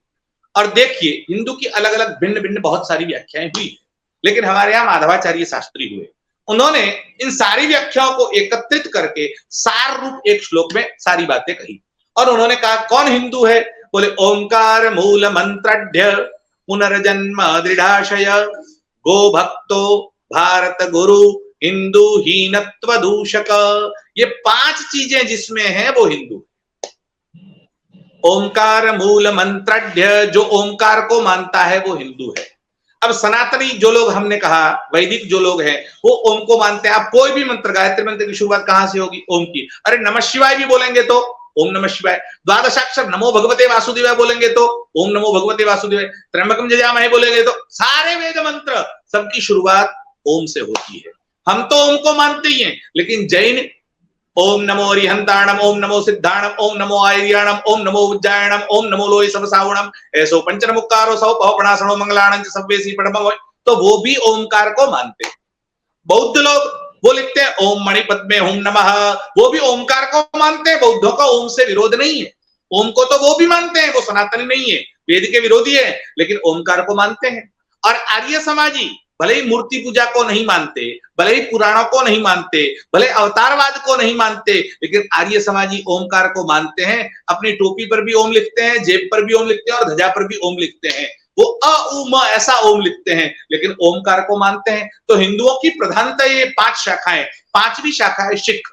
और देखिए, हिंदू की अलग अलग भिन्न भिन्न बहुत सारी व्याख्याएं हुई, लेकिन हमारे यहाँ माधवाचार्य शास्त्री हुए, उन्होंने इन सारी व्याख्याओं को एकत्रित करके सार रूप एक श्लोक में सारी बातें कही। और उन्होंने कहा कौन हिंदू है, बोले ओंकार मूल मंत्रढ़ पुनर्जन्म दृढ़ाशय गो भक्तो भारत गुरु हिंदू हीनत्व दूषक। ये 5 चीजें जिसमें है वो हिंदू। ओंकार मूल मंत्रढ़, जो ओंकार को मानता है वो हिंदू है। अब सनातनी जो लोग, हमने कहा वैदिक जो लोग हैं वो ओम को मानते हैं। आप कोई भी मंत्र, गायत्री मंत्र की शुरुआत कहां से होगी, ओम की। अरे नमः शिवाय भी बोलेंगे तो ओम नमः शिवाय, द्वादशाक्षर नमो भगवते वासुदेवाय बोलेंगे तो ओम नमो भगवते वासुदेवाय, त्र्यंबकम जजामहे बोलेंगे तो सारे वेद मंत्र सबकी शुरुआत ओम से होती है। हम तो ओम को मानते ही हैं, लेकिन जैन ओम नमो अरिहंताणम, ओम नमो सिद्धाणम, ओम नमो आर्याणम, ओम नमो उज्जायणम, ओम नमो लोय सबसावणम, ऐसो पंचनमुक्कारो सौ पवपणासनो मंगलाणं च सव्वेसी पडम, तो वो भी ओमकार को मानते हैं। बौद्ध लोग वो लिखते हैं ओम मणिपद्मे हुम नमः, वो भी ओमकार को मानते हैं। बौद्धों का ओम से विरोध नहीं है, ओम को तो वो भी मानते हैं, वो सनातनी नहीं है, वेद के विरोधी है, लेकिन ओमकार को मानते हैं। और आर्य समाजी भले ही मूर्ति पूजा को नहीं मानते, भले ही पुराणों को नहीं मानते, भले अवतारवाद को नहीं मानते, लेकिन आर्य समाजी ओमकार को मानते हैं। अपनी टोपी पर भी ओम लिखते हैं, जेब पर भी ओम लिखते हैं, और ध्वजा पर भी ओम लिखते हैं। वो अ उ म ऐसा ओम लिखते हैं, लेकिन ओमकार को मानते हैं। तो हिंदुओं की प्रधानता ये 5 शाखाएं, 5वीं शाखा है सिख।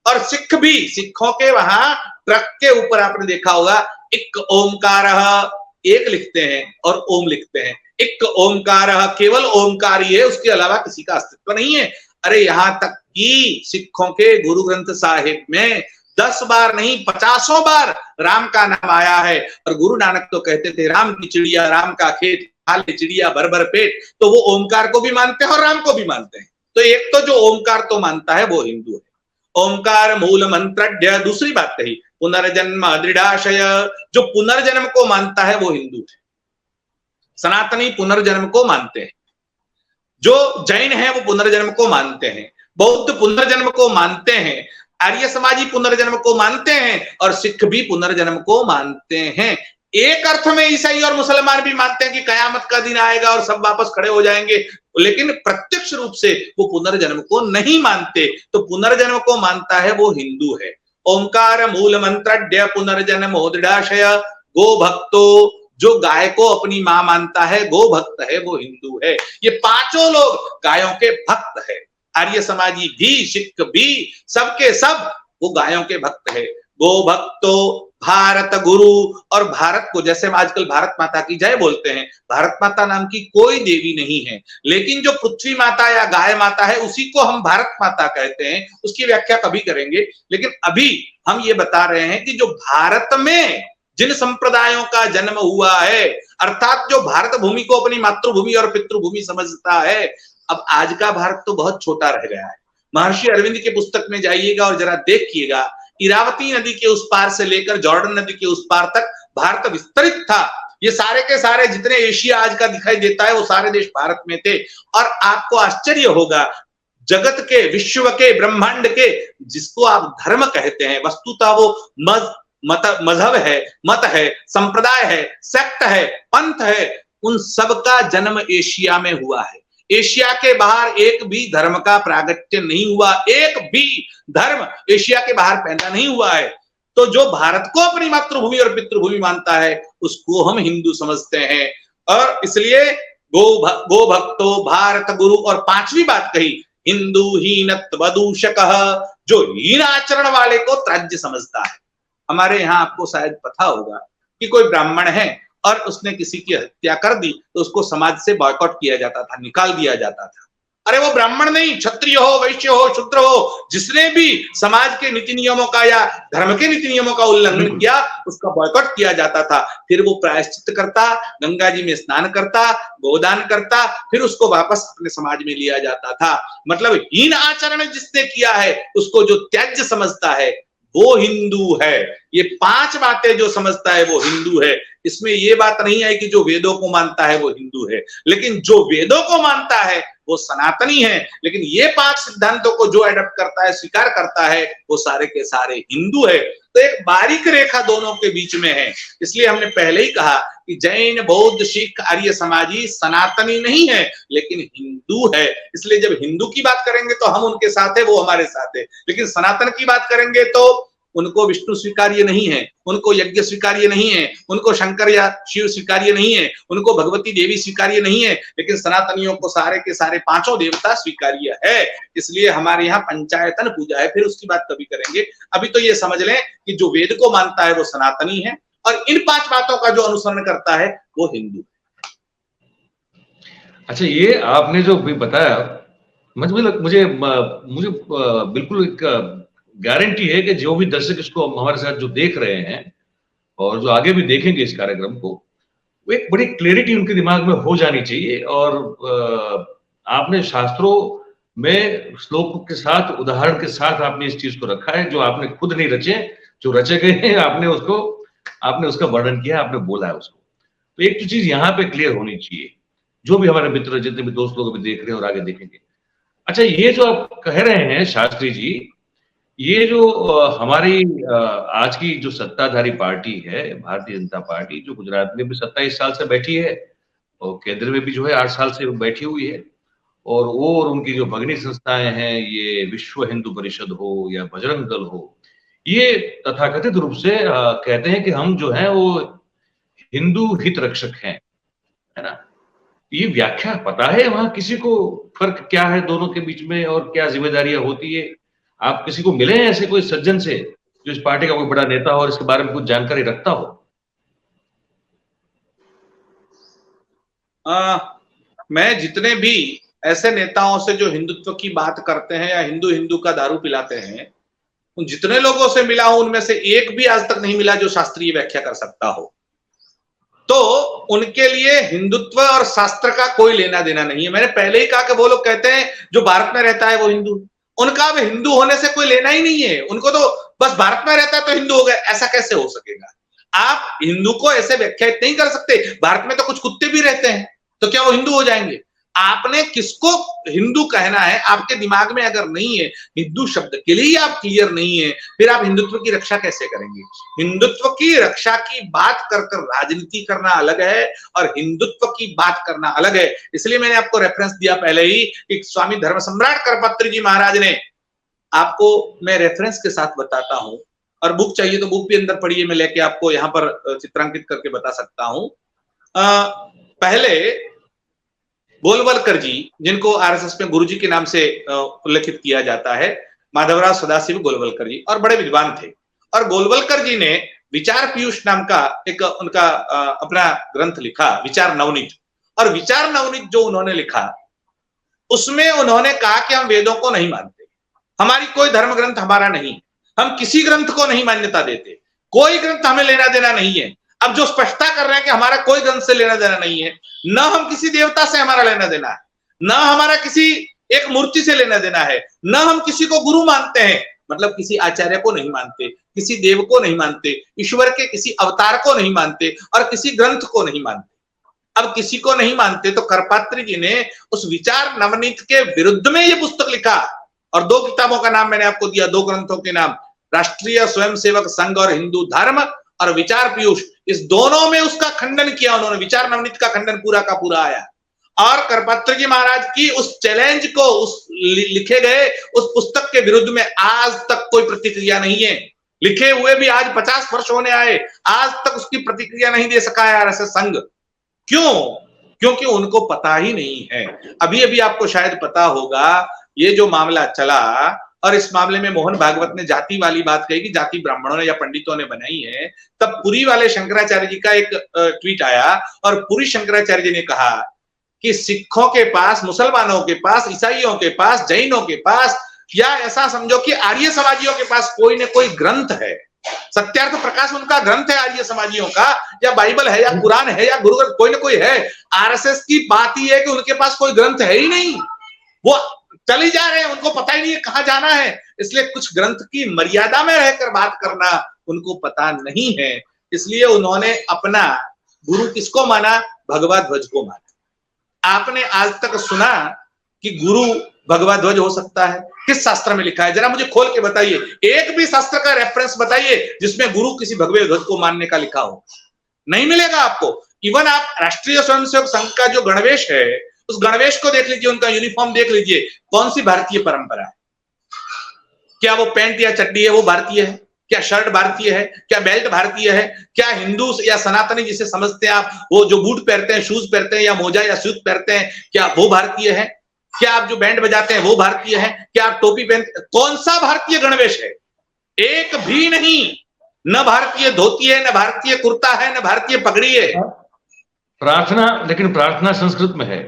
और सिख भी, सिखों के वहां ट्रक के ऊपर आपने देखा होगा एक ओमकार, एक लिखते हैं और ओम लिखते हैं। एक ओमकार, केवल ओमकार ही है, उसके अलावा किसी का अस्तित्व नहीं है। अरे यहां तक कि सिखों के गुरु ग्रंथ साहिब में 10 बार नहीं 50 बार राम का नाम आया है। और गुरु नानक तो कहते थे राम की चिड़िया राम का खेत, खाले चिड़िया भर भर पेट। तो वो ओमकार को भी मानते हैं और राम को भी मानते हैं। तो एक तो जो ओमकार तो मानता है वो हिंदू है। ओमकार मूल मंत्रढ़, दूसरी बात कही पुनर्जन्म दृढ़ाशय, जो पुनर्जन्म को मानता है वो हिंदू है। सनातनी पुनर्जन्म को मानते हैं, जो जैन है वो पुनर्जन्म को मानते हैं, बौद्ध पुनर्जन्म को मानते हैं, आर्य समाजी पुनर्जन्म को मानते हैं, और सिख भी पुनर्जन्म को मानते हैं। एक अर्थ में ईसाई और मुसलमान भी मानते हैं कि कयामत का दिन आएगा और सब वापस खड़े हो जाएंगे, लेकिन प्रत्यक्ष रूप से वो पुनर्जन्म को नहीं मानते। तो पुनर्जन्म को मानता है वो हिंदू है। ओंकार मूल मंत्रढ़ पुनर्जन्म दृढ़ाशय गो भक्तो, जो गाय को अपनी मां मानता है, गो भक्त है, वो हिंदू है। ये 5 लोग गायों के भक्त है। आर्य समाजी भी, सिख भी, सबके सब वो गायों के भक्त है। गो भक्तो भारत गुरु, और भारत को, जैसे हम आजकल भारत माता की जय बोलते हैं, भारत माता नाम की कोई देवी नहीं है, लेकिन जो पृथ्वी माता या गाय माता है उसी को हम भारत माता कहते हैं। उसकी व्याख्या कभी करेंगे, लेकिन अभी हम ये बता रहे हैं कि जो भारत में जिन संप्रदायों का जन्म हुआ है, अर्थात जो भारत भूमि को अपनी मातृभूमि और पितृभूमि समझता है, अब आज का भारत तो बहुत छोटा रह गया है। महर्षि अरविंद के पुस्तक में जाइएगा और जरा देखिएगा इरावती नदी के उस पार से लेकर जॉर्डन नदी के उस पार तक भारत विस्तरित था। ये सारे के सारे जितने एशिया आज का दिखाई देता है वो सारे देश भारत में थे। और आपको आश्चर्य होगा, जगत के, विश्व के, ब्रह्मांड के जिसको आप धर्म कहते हैं, वस्तुतः वो मजहब है, मत है, संप्रदाय है, सेक्ट है, पंथ है, उन सब का जन्म एशिया में हुआ है। एशिया के बाहर एक भी धर्म का प्रागट्य नहीं हुआ, एक भी धर्म एशिया के बाहर पैदा नहीं हुआ है। तो जो भारत को अपनी मातृभूमि और पितृभूमि मानता है उसको हम हिंदू समझते हैं। और इसलिए गो भक्तो भारत गुरु, और पांचवी बात कही, हिंदू हीनत्व दूषकः, जो हीन आचरण वाले को त्याज्य समझता है। हमारे यहाँ आपको शायद पता होगा कि कोई ब्राह्मण है और उसने किसी की हत्या कर दी तो उसको समाज से बॉयकॉट किया जाता था, निकाल दिया जाता था। अरे वो ब्राह्मण नहीं, क्षत्रिय हो, वैश्य हो, शूद्र हो, जिसने भी समाज के नीति नियमों का या धर्म के नीति नियमों का उल्लंघन किया उसका बॉयकॉट किया जाता था। फिर वो प्रायश्चित करता, गंगा जी में स्नान करता, गोदान करता, फिर उसको वापस अपने समाज में लिया जाता था। मतलब हीन आचरण जिसने किया है उसको जो त्याज्य समझता है वो हिंदू है। ये पांच बातें जो समझता है वो हिंदू है। इसमें ये बात नहीं है कि जो वेदों को मानता है वो हिंदू है, लेकिन जो वेदों को मानता है वो सनातनी है। लेकिन ये पांच सिद्धांतों को जो एडप्ट करता है, स्वीकार करता है, वो सारे के सारे हिंदू है। तो एक बारीक रेखा दोनों के बीच में है। इसलिए हमने पहले ही कहा कि जैन, बौद्ध, सिख, आर्य समाजी सनातनी नहीं है लेकिन हिंदू है। इसलिए जब हिंदू की बात करेंगे तो हम उनके साथ है, वो हमारे साथ है। लेकिन सनातन की बात करेंगे तो उनको विष्णु स्वीकार्य नहीं है, उनको यज्ञ स्वीकार्य नहीं है, उनको शंकर या शिव स्वीकार्य नहीं है, उनको भगवती देवी स्वीकार्य नहीं है, लेकिन सनातनियों को सारे के सारे पांचों देवता स्वीकार्य है। इसलिए हमारे यहाँ पंचायतन पूजा है, फिर उसकी बात कभी करेंगे। अभी तो ये समझ लें कि जो वेद को मानता है वो सनातनी है और इन पांच बातों का जो अनुसरण करता है वो हिंदू है। अच्छा, ये आपने जो भी बताया, मुझे बिल्कुल एक गारंटी है कि जो भी दर्शक इसको हमारे साथ जो देख रहे हैं और जो आगे भी देखेंगे इस कार्यक्रम को, वो एक बड़ी क्लैरिटी उनके दिमाग में हो जानी चाहिए। और आपने शास्त्रों में श्लोक के साथ, उदाहरण के साथ आपने इस चीज को रखा है, जो आपने खुद नहीं रचे, जो रचे गए हैं आपने उसका वर्णन किया, आपने बोला है उसको। तो एक तो चीज यहाँ पे क्लियर होनी चाहिए, जो भी हमारे मित्र, जितने भी दोस्त लोग भी देख रहे हैं और आगे देखेंगे। अच्छा, ये जो आप कह रहे हैं शास्त्री जी, ये जो हमारी आज की जो सत्ताधारी पार्टी है, भारतीय जनता पार्टी, जो गुजरात में भी 27 साल से बैठी है और केंद्र में भी जो है 8 साल से बैठी हुई है, और वो और उनकी जो भगिनी संस्थाएं हैं, ये विश्व हिंदू परिषद हो या बजरंग दल हो, ये तथाकथित रूप से कहते हैं कि हम जो है वो हिंदू हित रक्षक हैं, है ना। ये व्याख्या पता है वहां किसी को फर्क क्या है दोनों के बीच में और क्या जिम्मेदारियां होती है? आप किसी को मिले हैं ऐसे कोई सज्जन से जो इस पार्टी का कोई बड़ा नेता हो और इसके बारे में कुछ जानकारी रखता हो? मैं जितने भी ऐसे नेताओं से जो हिंदुत्व की बात करते हैं या हिंदू का दारू पिलाते हैं, उन जितने लोगों से मिला हूं उनमें से एक भी आज तक नहीं मिला जो शास्त्रीय व्याख्या कर सकता हो। तो उनके लिए हिंदुत्व और शास्त्र का कोई लेना देना नहीं है। मैंने पहले ही कहा कि वो लोग कहते हैं जो भारत में रहता है वो हिंदू, उनका अब हिंदू होने से कोई लेना ही नहीं है। उनको तो बस भारत में रहता है तो हिंदू हो गया, ऐसा कैसे हो सकेगा? आप हिंदू को ऐसे व्याख्यायित नहीं कर सकते। भारत में तो कुछ कुत्ते भी रहते हैं, तो क्या वो हिंदू हो जाएंगे? आपने किसको हिंदू कहना है, आपके दिमाग में अगर नहीं है, हिंदू शब्द के लिए आप क्लियर नहीं है, फिर आप हिंदुत्व की रक्षा कैसे करेंगे? हिंदुत्व की रक्षा की बात कर कर राजनीति करना अलग है और हिंदुत्व की बात करना अलग है। इसलिए मैंने आपको रेफरेंस दिया पहले ही कि स्वामी धर्म सम्राट करपत्री जी महाराज ने, आपको मैं रेफरेंस के साथ बताता हूं, और बुक चाहिए तो बुक भी अंदर पढ़िए, मैं लेके आपको यहां पर चित्रांकित करके बता सकता हूं। पहले गोलवलकर जी, जिनको आरएसएस में गुरुजी के नाम से उल्लेखित किया जाता है, माधवराव सदाशिव गोलवलकर जी, और बड़े विद्वान थे। और गोलवलकर जी ने विचार पीयूष नाम का एक उनका अपना ग्रंथ लिखा, विचार नवनीत। और विचार नवनीत जो उन्होंने लिखा, उसमें उन्होंने कहा कि हम वेदों को नहीं मानते, हमारी कोई धर्म ग्रंथ हमारा नहीं, हम किसी ग्रंथ को नहीं मान्यता देते, कोई ग्रंथ हमें लेना देना नहीं है। अब जो स्पष्टता कर रहे हैं कि हमारा कोई ग्रंथ से लेना देना नहीं है, न हम किसी देवता से हमारा लेना देना है, न हमारा किसी एक मूर्ति से लेना देना है, न हम किसी को गुरु मानते हैं। मतलब किसी आचार्य को नहीं मानते, किसी देव को नहीं मानते, ईश्वर के किसी अवतार को नहीं मानते और किसी ग्रंथ को नहीं मानते। अब किसी को नहीं मानते तो करपात्री जी ने उस विचार नवनीत के विरुद्ध में ये पुस्तक लिखा, और 2 किताबों का नाम मैंने आपको दिया, 2 ग्रंथों के नाम, राष्ट्रीय स्वयंसेवक संघ और हिंदू धर्म और विचार पीयूष। इस दोनों में उसका खंडन किया उन्होंने, विचार नवनीत का खंडन पूरा का पूरा आया। और करपात्री जी महाराज की उस चैलेंज को, उस लिखे गए उस पुस्तक के विरुद्ध में आज तक कोई प्रतिक्रिया नहीं है। लिखे हुए भी आज 50 वर्ष होने आए, आज तक उसकी प्रतिक्रिया नहीं दे सका है आरएसएस संघ। क्यों? क्योंकि उनको पता ही नहीं है। अभी अभी आपको शायद पता होगा, ये जो मामला चला और इस मामले में मोहन भागवत ने जाति वाली बात कही कि जाति ब्राह्मणों ने या पंडितों ने बनाई है, तब पुरी वाले शंकराचार्य जी का एक ट्वीट आया और पुरी शंकराचार्य जी ने कहा कि सिखों के पास, मुसलमानों के पास, ईसाइयों के पास, जैनों के पास, या ऐसा समझो कि आर्य समाजियों के पास कोई न कोई ग्रंथ है। सत्यार्थ प्रकाश उनका ग्रंथ है आर्य समाजियों का, या बाइबल है, या कुरान है, या गुरु ग्रंथ, कोई ना कोई है। आरएसएस की बात ही है कि उनके पास कोई ग्रंथ है ही नहीं, वो चली जा रहे हैं, उनको पता ही नहीं है कहां जाना है। इसलिए कुछ ग्रंथ की मर्यादा में रहकर बात करना उनको पता नहीं है। इसलिए उन्होंने अपना गुरु किसको माना? भगवा ध्वज को माना। आपने आज तक सुना कि गुरु भगवा ध्वज हो सकता है? किस शास्त्र में लिखा है? जरा मुझे खोल के बताइए, एक भी शास्त्र का रेफरेंस बताइए जिसमें गुरु किसी भगवे ध्वज को मानने का लिखा हो। नहीं मिलेगा आपको। इवन आप राष्ट्रीय स्वयंसेवक संघ का जो गणवेश है, उस गणवेश को देख लीजिए, उनका यूनिफॉर्म देख लीजिए, कौन सी भारतीय परंपरा है? क्या वो पैंट या चड्डी है वो भारतीय है? क्या शर्ट भारतीय है? क्या बेल्ट भारतीय है? क्या हिंदू या सनातनी जिसे समझते हैं आप, वो जो बूट पहनते हैं, शूज पहनते हैं, या मोजा या सूट पहनते हैं, क्या वो भारतीय है? क्या आप जो बैंड बजाते हैं वो भारतीय है? क्या आप टोपी पहनते, कौन सा भारतीय गणवेश है? एक भी नहीं। न भारतीय धोती है, न भारतीय कुर्ता है, न भारतीय पगड़ी है। प्रार्थना, लेकिन प्रार्थना संस्कृत में है।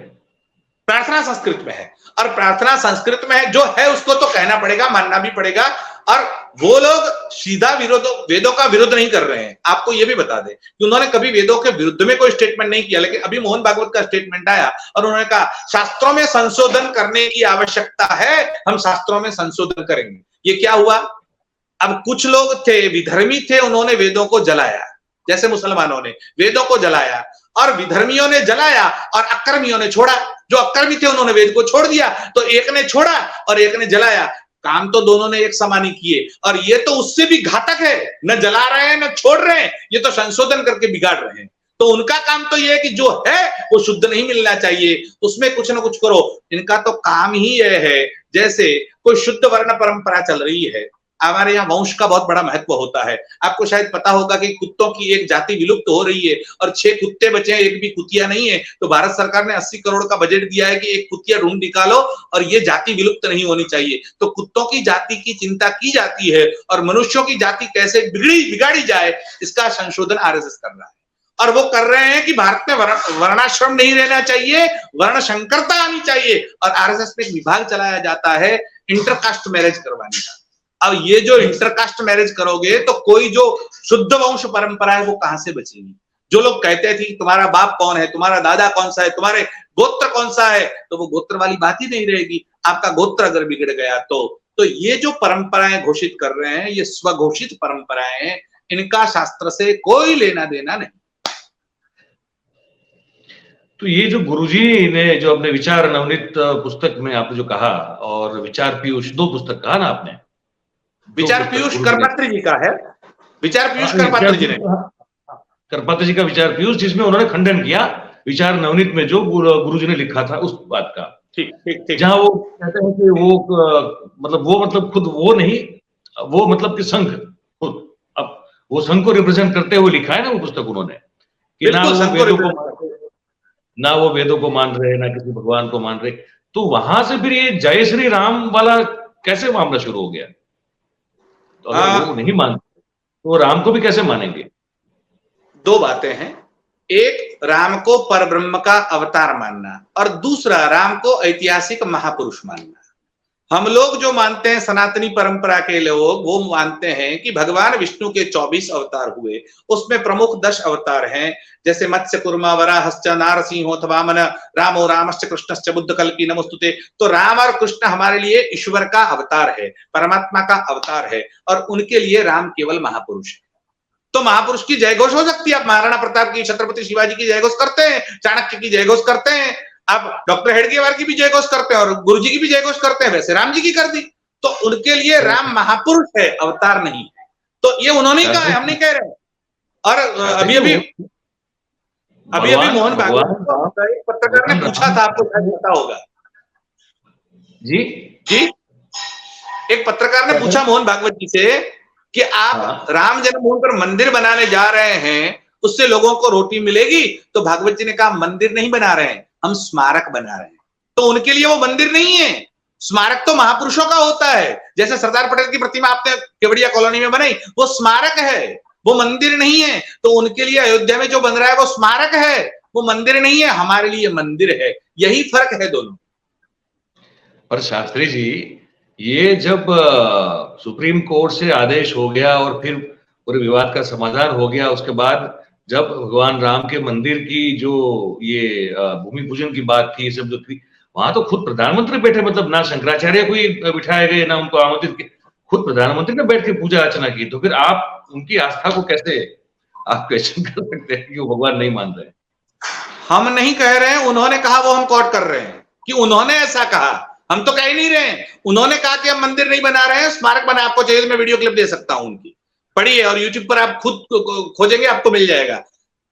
प्रार्थना संस्कृत में है, और प्रार्थना संस्कृत में है जो है उसको तो कहना पड़ेगा, मानना भी पड़ेगा। और वो लोग सीधा वेदों का विरोध नहीं कर रहे हैं। आपको ये भी बता दें कि उन्होंने कभी वेदों के विरुद्ध में कोई स्टेटमेंट नहीं किया, लेकिन अभी मोहन भागवत का स्टेटमेंट आया और उन्होंने कहा शास्त्रों में संशोधन करने की आवश्यकता है, हम शास्त्रों में संशोधन करेंगे। ये क्या हुआ? अब कुछ लोग थे, विधर्मी थे, उन्होंने वेदों को जलाया, जैसे मुसलमानों ने वेदों को जलाया, और विधर्मियों ने जलाया और अकर्मियों ने छोड़ा। जो अकर्मी थे उन्होंने वेद को छोड़ दिया, तो एक ने छोड़ा और एक ने जलाया। काम तो दोनों ने एक समान ही किए, और ये तो उससे भी घातक है, न जला रहे हैं न छोड़ रहे हैं, ये तो संशोधन करके बिगाड़ रहे हैं। तो उनका काम तो ये है कि जो है वो शुद्ध नहीं मिलना चाहिए, उसमें कुछ ना कुछ करो। इनका तो काम ही यह है, जैसे कोई शुद्ध वर्ण परंपरा चल रही है। हमारे यहाँ वंश का बहुत बड़ा महत्व होता है। आपको शायद पता होगा कि कुत्तों की एक जाति विलुप्त हो रही है और 6 कुत्ते बचे हैं, एक भी कुतिया नहीं है। तो भारत सरकार ने 80 करोड़ का बजट दिया है कि एक कुतिया ढूंढ निकालो, और ये जाति विलुप्त नहीं होनी चाहिए। तो कुत्तों की जाति की चिंता की जाती है, और मनुष्यों की जाति कैसे बिगाड़ी जाए, इसका संशोधन आरएसएस कर रहा है। और वो कर रहे हैं कि भारत में वर्णाश्रम नहीं रहना चाहिए, वर्ण संकरता आनी चाहिए। और आरएसएस में एक विभाग चलाया जाता है इंटरकास्ट मैरिज करवाने का। अब ये जो इंटरकास्ट मैरिज करोगे तो कोई जो शुद्ध वंश परंपरा है वो कहां से बचेगी? जो लोग कहते थे तुम्हारा बाप कौन है, तुम्हारा दादा कौन सा है, तुम्हारे गोत्र कौन सा है, तो वो गोत्र वाली बात ही नहीं रहेगी। आपका गोत्र अगर बिगड़ गया तो ये जो परंपराएं घोषित कर रहे हैं, ये स्वघोषित परंपराएं हैं, इनका शास्त्र से कोई लेना देना नहीं। तो ये जो गुरुजी ने जो अपने विचार नवनीत पुस्तक में आपने जो कहा, और विचार पीयूष, 2 पुस्तक कहा ना आपने? विचार पीयूष करपात्री जी का है, विचार पीयूष करपात्री जी ने, करपात्री जी का विचार पीयूष, जिसमें उन्होंने खंडन किया विचार नवनीत में जो गुरुजी ने लिखा था उस बात का। ठीक ठीक ठीक। जहां वो कहते हैं कि वो मतलब खुद वो नहीं, वो मतलब कि संघ खुद, अब वो संघ को रिप्रेजेंट करते हुए लिखा है ना वो पुस्तक उन्होंने, कि ना वो वेदों को मान रहे, ना किसी भगवान को मान रहे। तो वहां से फिर ये जय श्री राम वाला कैसे मामला शुरू हो गया? तो अगर वो नहीं मानते तो राम को भी कैसे मानेंगे? 2 बातें हैं, एक राम को परब्रह्म का अवतार मानना, और दूसरा राम को ऐतिहासिक महापुरुष मानना। हम लोग जो मानते हैं सनातनी परंपरा के लोग, वो मानते हैं कि भगवान विष्णु के 24 अवतार हुए, उसमें प्रमुख 10 अवतार हैं, जैसे मत्स्य कुर्मा वराहश्च नारसिंहो वामन रामो रामश्च कृष्णश्च बुद्ध कल्की नमोस्तुते। तो राम और कृष्ण हमारे लिए ईश्वर का अवतार है, परमात्मा का अवतार है, और उनके लिए राम केवल महापुरुष है। तो महापुरुष की जय घोष हो सकती है। आप महाराणा प्रताप की, छत्रपति शिवाजी की जय घोष करते हैं, चाणक्य की जय घोष करते हैं, आप डॉक्टर हेडगेवार की भी जय घोष करते हैं और गुरु जी की भी जय घोष करते हैं, वैसे राम जी की कर दी। तो उनके लिए राम महापुरुष है, अवतार नहीं है। तो ये उन्होंने कहा है, हम नहीं कह रहे। और अभी अभी मोहन भागवत एक पत्रकार ने पूछा था, आपको शायद पता होगा जी जी, एक पत्रकार ने पूछा मोहन भागवत जी से कि आप राम जन्मभूमि पर मंदिर बनाने जा रहे हैं, उससे लोगों को रोटी मिलेगी? तो भागवत जी ने कहा, मंदिर नहीं बना रहे हैं, हम स्मारक बना रहे हैं। तो उनके लिए वो मंदिर नहीं है, स्मारक तो महापुरुषों का होता है। जैसे सरदार पटेल की प्रतिमा आपने केवड़िया कॉलोनी में बनाई, वो स्मारक है, वो मंदिर नहीं है। तो उनके लिए अयोध्या में जो बन रहा है वो स्मारक है, वो मंदिर नहीं है। हमारे लिए मंदिर है, यही फर्क है दोनों। और शास्त्री जी, ये जब सुप्रीम कोर्ट से आदेश हो गया और फिर पूरे विवाद का समाधान हो गया, उसके बाद जब भगवान राम के मंदिर की जो ये भूमि पूजन की बात थी, सब जो थी, वहां तो खुद प्रधानमंत्री बैठे, मतलब ना शंकराचार्य कोई बिठाए गए, ना उनको आमंत्रित किया, खुद प्रधानमंत्री ने बैठ के पूजा अर्चना की। तो फिर आप उनकी आस्था को कैसे आप क्वेश्चन कर सकते हैं कि वो भगवान नहीं मान रहे? हम नहीं कह रहे हैं, उन्होंने कहा, वो हम कोट कर रहे हैं कि उन्होंने ऐसा कहा, हम तो कह ही नहीं रहे हैं। उन्होंने कहा कि हम मंदिर नहीं बना रहे हैं, स्मारक बना। आपको चाहिए मैं वीडियो क्लिप दे सकता हूं उनकी, पढ़िए, और यूट्यूब पर आप खुद खोजेंगे आपको मिल जाएगा।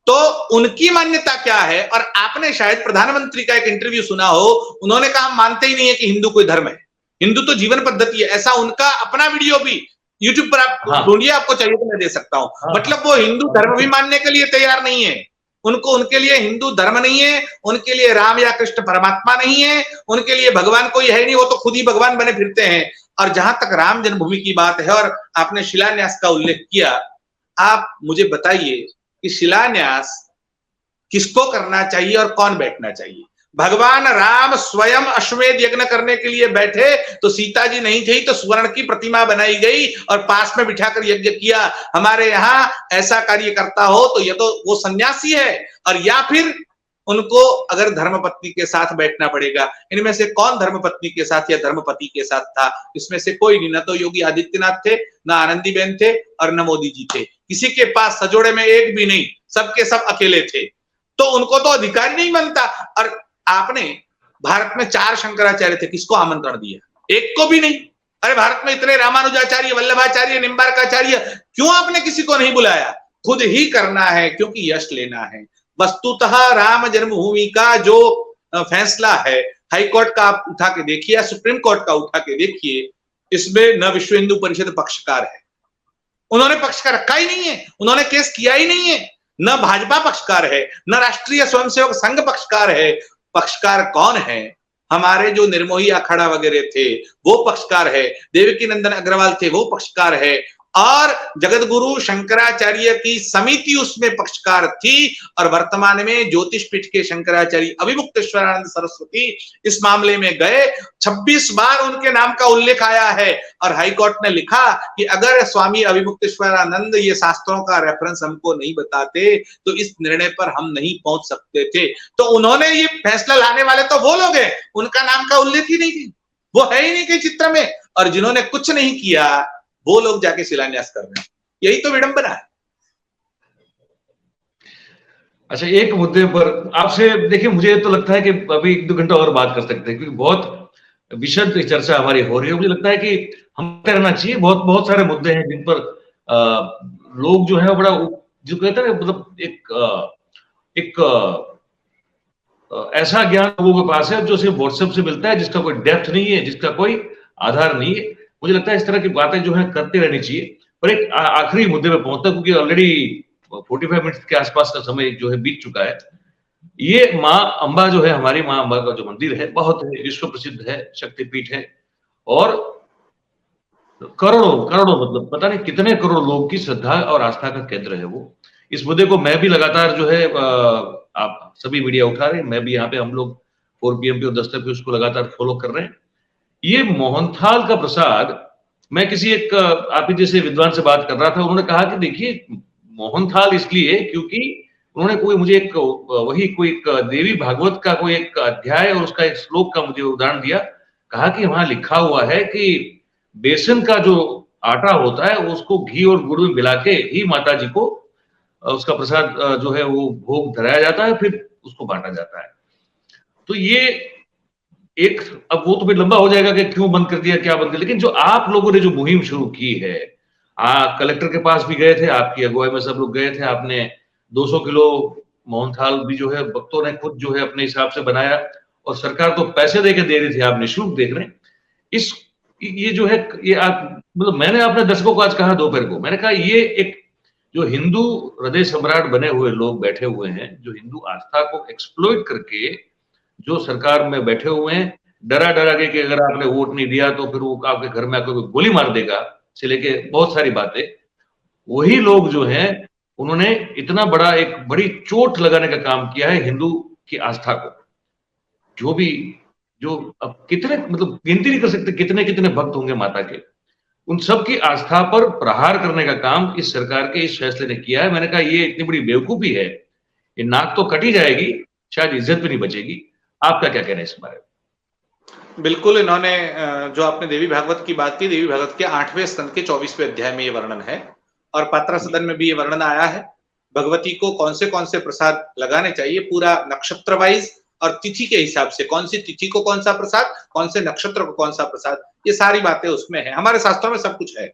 तो उनकी मान्यता क्या है? और आपने शायद प्रधानमंत्री का एक इंटरव्यू सुना हो, उन्होंने कहा हम मानते ही नहीं है कि हिंदू कोई धर्म है, हिंदू तो जीवन पद्धति है। ऐसा उनका अपना वीडियो भी यूट्यूब पर आप ढूंढिए, आपको चाहिए तो मैं दे सकता हूं। मतलब वो हिंदू धर्म भी मानने के लिए तैयार नहीं है। उनको, उनके लिए हिंदू धर्म नहीं है, उनके लिए राम या कृष्ण परमात्मा नहीं है, उनके लिए भगवान कोई है नहीं, वो तो खुद ही भगवान बने फिरते हैं। और जहां तक राम जन्मभूमि की बात है, और आपने शिलान्यास का उल्लेख किया, आप मुझे बताइए कि शिलान्यास किसको करना चाहिए और कौन बैठना चाहिए? भगवान राम स्वयं अश्वमेध यज्ञ करने के लिए बैठे तो सीता जी नहीं थी, तो स्वर्ण की प्रतिमा बनाई गई और पास में बिठाकर यज्ञ किया। हमारे यहाँ ऐसा कार्य करता हो तो ये तो वो सन्यासी है, और या फिर उनको अगर धर्मपत्नी के साथ बैठना पड़ेगा। इनमें से कौन धर्मपत्नी के साथ या धर्मपति के साथ था? इसमें से कोई नहीं। ना तो योगी आदित्यनाथ थे, ना आनंदीबेन थे, और न मोदी जी थे। किसी के पास सजोड़े में एक भी नहीं, सबके सब अकेले थे। तो उनको तो अधिकार नहीं बनता। और आपने भारत में 4 शंकराचार्य थे, किसको आमंत्रण दिया? एक को भी नहीं। अरे भारत में इतने रामानुजाचार्य, वल्लभाचार्य, निम्बार्काचार्य, क्यों आपने किसी को नहीं बुलाया? खुद ही करना है, क्योंकि यश लेना है। वस्तुतः राम जन्मभूमि का जो फैसला है, हाईकोर्ट का आप उठा के देखिए, सुप्रीम कोर्ट का उठा के देखिए, इसमें न विश्व हिंदू परिषद पक्षकार है, उन्होंने पक्षकार रखा ही नहीं है, उन्होंने केस किया ही नहीं है। न भाजपा पक्षकार है, न राष्ट्रीय स्वयंसेवक संघ पक्षकार है। पक्षकार कौन है? हमारे जो निर्मोही अखाड़ा वगैरह थे वो पक्षकार है, देवकी नंदन अग्रवाल थे वो पक्षकार है, और जगत गुरु शंकराचार्य की समिति उसमें पक्षकार थी। और वर्तमान में ज्योतिष पीठ के शंकराचार्य अभिमुक्तेश्वरानंद सरस्वती इस मामले में गए, 26 बार उनके नाम का उल्लेख आया है, और हाईकोर्ट ने लिखा कि अगर स्वामी अभिमुक्तेश्वरानंद ये शास्त्रों का रेफरेंस हमको नहीं बताते तो इस निर्णय पर हम नहीं पहुंच सकते थे। तो उन्होंने ये फैसला लाने वाले तो वो लोग हैं, उनका नाम का उल्लेख ही नहीं, वो है ही नहीं के चित्र में। और जिन्होंने कुछ नहीं किया वो लोग जाके शिलान्यास कर रहे हैं, यही तो विडंबना है। अच्छा, एक मुद्दे पर आपसे, देखिए, मुझे तो लगता है कि अभी 1-2 घंटा और बात कर सकते हैं, क्योंकि बहुत विशद चर्चा हमारी हो रही है। मुझे लगता है कि हम करना चाहिए। बहुत सारे मुद्दे हैं जिन पर लोग जो है बड़ा, जो कहते हैं, मतलब एक ऐसा ज्ञान लोगों के पास है जो सिर्फ व्हाट्सएप से मिलता है, जिसका कोई डेप्थ नहीं है, जिसका कोई आधार नहीं है। मुझे लगता है इस तरह की बातें जो है करते रहनी चाहिए। पर एक आखिरी मुद्दे पे पहुंचता, क्योंकि ऑलरेडी 45 मिनट के आसपास का समय जो है बीत चुका है। ये माँ अंबा जो है, हमारी माँ अंबा का जो मंदिर है, बहुत विश्व प्रसिद्ध है, शक्तिपीठ है, और करोड़ों मतलब पता नहीं कितने करोड़ लोग की श्रद्धा और आस्था का केंद्र है वो। इस मुद्दे को मैं भी लगातार जो है, आप सभी मीडिया उठा रहे हैं, मैं भी यहाँ पे, हम लोग 4 PM पे और 10 पे उसको लगातार फॉलो कर रहे हैं। ये मोहनथाल का प्रसाद, मैं किसी एक आप ही जैसे विद्वान से बात कर रहा था, उन्होंने कहा कि देखिए मोहनथाल इसलिए क्योंकि उन्होंने कोई मुझे एक वही कोई एक देवी भागवत का कोई एक अध्याय और उसका एक श्लोक का मुझे उदाहरण दिया। कहा कि वहां लिखा हुआ है कि बेसन का जो आटा होता है उसको घी और गुड़ में मिला के ही माता जी को उसका प्रसाद जो है वो भोग धराया जाता है, फिर उसको बांटा जाता है। तो ये एक, अब वो तो फिर लंबा हो जाएगा कि क्यों बंद कर दिया, क्या बंद कर, लेकिन जो आप लोगों ने जो मुहिम शुरू की है, कलेक्टर के पास भी गए थे, आपकी अगुवाई में सब लोग गए थे, आपने 200 किलो मोहनथाल भी जो है भक्तों ने खुद जो है अपने हिसाब से बनाया, और सरकार तो पैसे दे के दे रही थी, आप निःशुल्क देख रहे हैं। इस ये जो है ये आप मतलब मैंने अपने दर्शकों को आज कहा दोपहर को, मैंने कहा ये एक जो हिंदू हृदय सम्राट बने हुए लोग बैठे हुए हैं, जो हिंदू आस्था को एक्सप्लॉइट करके जो सरकार में बैठे हुए हैं, डरा डरा के कि अगर आपने वोट नहीं दिया तो फिर वो आपके घर में आकर गोली मार देगा से लेके बहुत सारी बातें, वही लोग जो हैं उन्होंने इतना बड़ा एक बड़ी चोट लगाने का काम किया है हिंदू की आस्था को। जो भी जो अब कितने मतलब गिनती नहीं कर सकते कितने कितने भक्त होंगे माता के, उन सब की आस्था पर प्रहार करने का काम इस सरकार के इस फैसले ने किया है। मैंने कहा ये इतनी बड़ी बेवकूफी है, ये नाक तो कटी जाएगी, शायद इज्जत भी नहीं बचेगी। आपका क्या कहना है इस बारे में? बिल्कुल, इन्होंने जो आपने देवी भागवत की बात की, देवी भागवत के 8वें स्कंद के 24वें अध्याय में ये वर्णन है, और पात्रा सदन में भी ये वर्णन आया है। भगवती को कौन से प्रसाद लगाने चाहिए, पूरा नक्षत्र वाइज और तिथि के हिसाब से, कौन सी तिथि को कौन सा प्रसाद, कौन से नक्षत्र को कौन सा प्रसाद, ये सारी बातें उसमें है। हमारे शास्त्रों में सब कुछ है।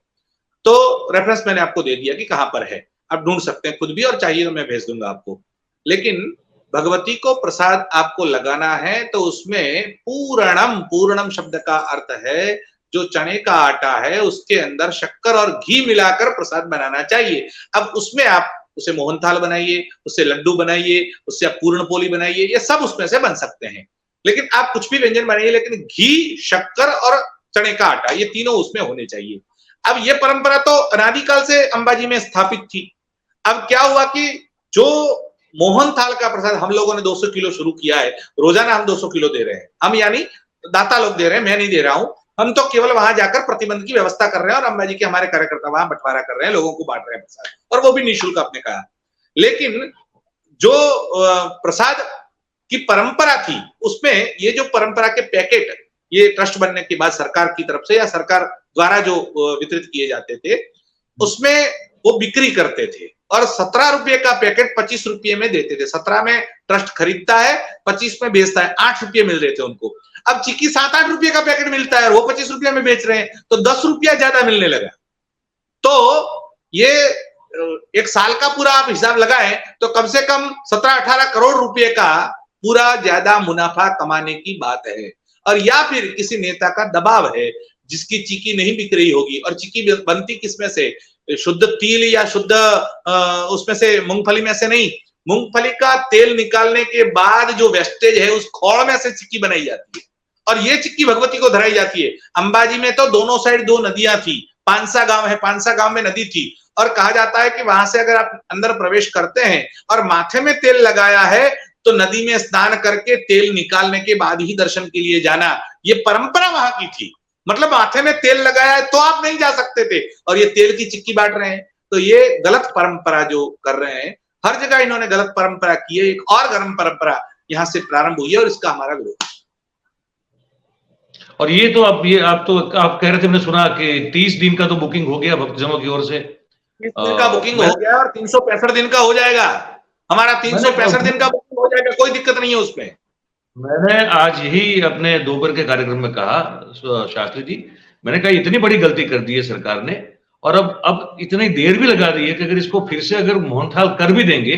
तो रेफरेंस मैंने आपको दे दिया कि कहां पर है, आप ढूंढ सकते हैं खुद भी, और चाहिए तो मैं भेज दूंगा आपको। लेकिन भगवती को प्रसाद आपको लगाना है तो उसमें पूरणम, पूरणम शब्द का अर्थ है जो चने का आटा है उसके अंदर शक्कर और घी मिलाकर प्रसाद बनाना चाहिए। अब उसमें आप उसे मोहनथाल बनाइए, उससे लड्डू बनाइए, उससे आप पूर्ण पोली बनाइए, ये सब उसमें से बन सकते हैं। लेकिन आप कुछ भी व्यंजन बनाइए, लेकिन घी, शक्कर और चने का आटा ये तीनों उसमें होने चाहिए। अब ये परंपरा तो अनादिकाल से अंबाजी में स्थापित थी। अब क्या हुआ कि जो मोहनथाल का प्रसाद हम लोगों ने 200 किलो शुरू किया है, रोजाना हम 200 किलो दे रहे हैं, हम यानी दाता लोग दे रहे हैं, मैं नहीं दे रहा हूं, हम तो केवल वहां जाकर प्रतिबंध की व्यवस्था कर रहे हैं, और अंबाजी के हमारे कार्यकर्ता वहां बंटवारा कर रहे हैं, लोगों को बांट रहे हैं प्रसाद, और वो भी निःशुल्क आपने कहा। लेकिन जो प्रसाद की परंपरा थी उसमें ये जो परंपरा के पैकेट ये ट्रस्ट बनने के बाद सरकार की तरफ से या सरकार द्वारा जो वितरित किए जाते थे उसमें वो बिक्री करते थे, और 17 रुपए का पैकेट 25 रुपए में देते थे। 17 में ट्रस्ट खरीदता है, 25 में बेचता है, 8 रुपए मिल रहे थे उनको। अब चिक्की 7-8 रुपए का पैकेट मिलता है, वो 25 रुपए में बेच रहे हैं, तो 10 रुपया ज्यादा मिलने लगा। तो ये एक साल का पूरा आप हिसाब लगाएं तो कम से कम 17-18 करोड़ रुपए का पूरा ज्यादा मुनाफा कमाने की बात है। और या फिर किसी नेता का दबाव है जिसकी चिक्की नहीं बिक रही होगी, और चिक्की बनती किसमें से, शुद्ध तिल या शुद्ध उसमें से मूंगफली में से नहीं, मूंगफली का तेल निकालने के बाद जो वेस्टेज है उस खोल में से चिक्की बनाई जाती है, और ये चिक्की भगवती को धराई जाती है। अंबाजी में तो दोनों साइड 2 नदियां थी, पांसा गांव है, पांसा गांव में नदी थी, और कहा जाता है कि वहां से अगर आप अंदर प्रवेश करते हैं और माथे में तेल लगाया है तो नदी में स्नान करके तेल निकालने के बाद ही दर्शन के लिए जाना, ये परंपरा वहां की थी। मतलब माथे में तेल लगाया है तो आप नहीं जा सकते थे, और ये तेल की चिक्की बांट रहे हैं। तो ये गलत परंपरा जो कर रहे हैं, हर जगह इन्होंने गलत परंपरा की है। एक और गलत परंपरा यहां से प्रारंभ हुई है, और इसका हमारा विरोध। और ये तो आप कह रहे थे, मैंने सुना कि 30 दिन का तो बुकिंग हो गया भक्तजनों की ओर से, 30 दिन का बुकिंग हो गया, और 365 दिन का हो जाएगा हमारा, 365 दिन का बुकिंग हो जाएगा, कोई दिक्कत नहीं है उसमें। मैंने आज ही अपने दोपहर के कार्यक्रम में कहा, शास्त्री जी, मैंने कहा इतनी बड़ी गलती कर दी है सरकार ने, और अब इतनी देर भी लगा दी है कि अगर इसको फिर से अगर मोहनथाल कर भी देंगे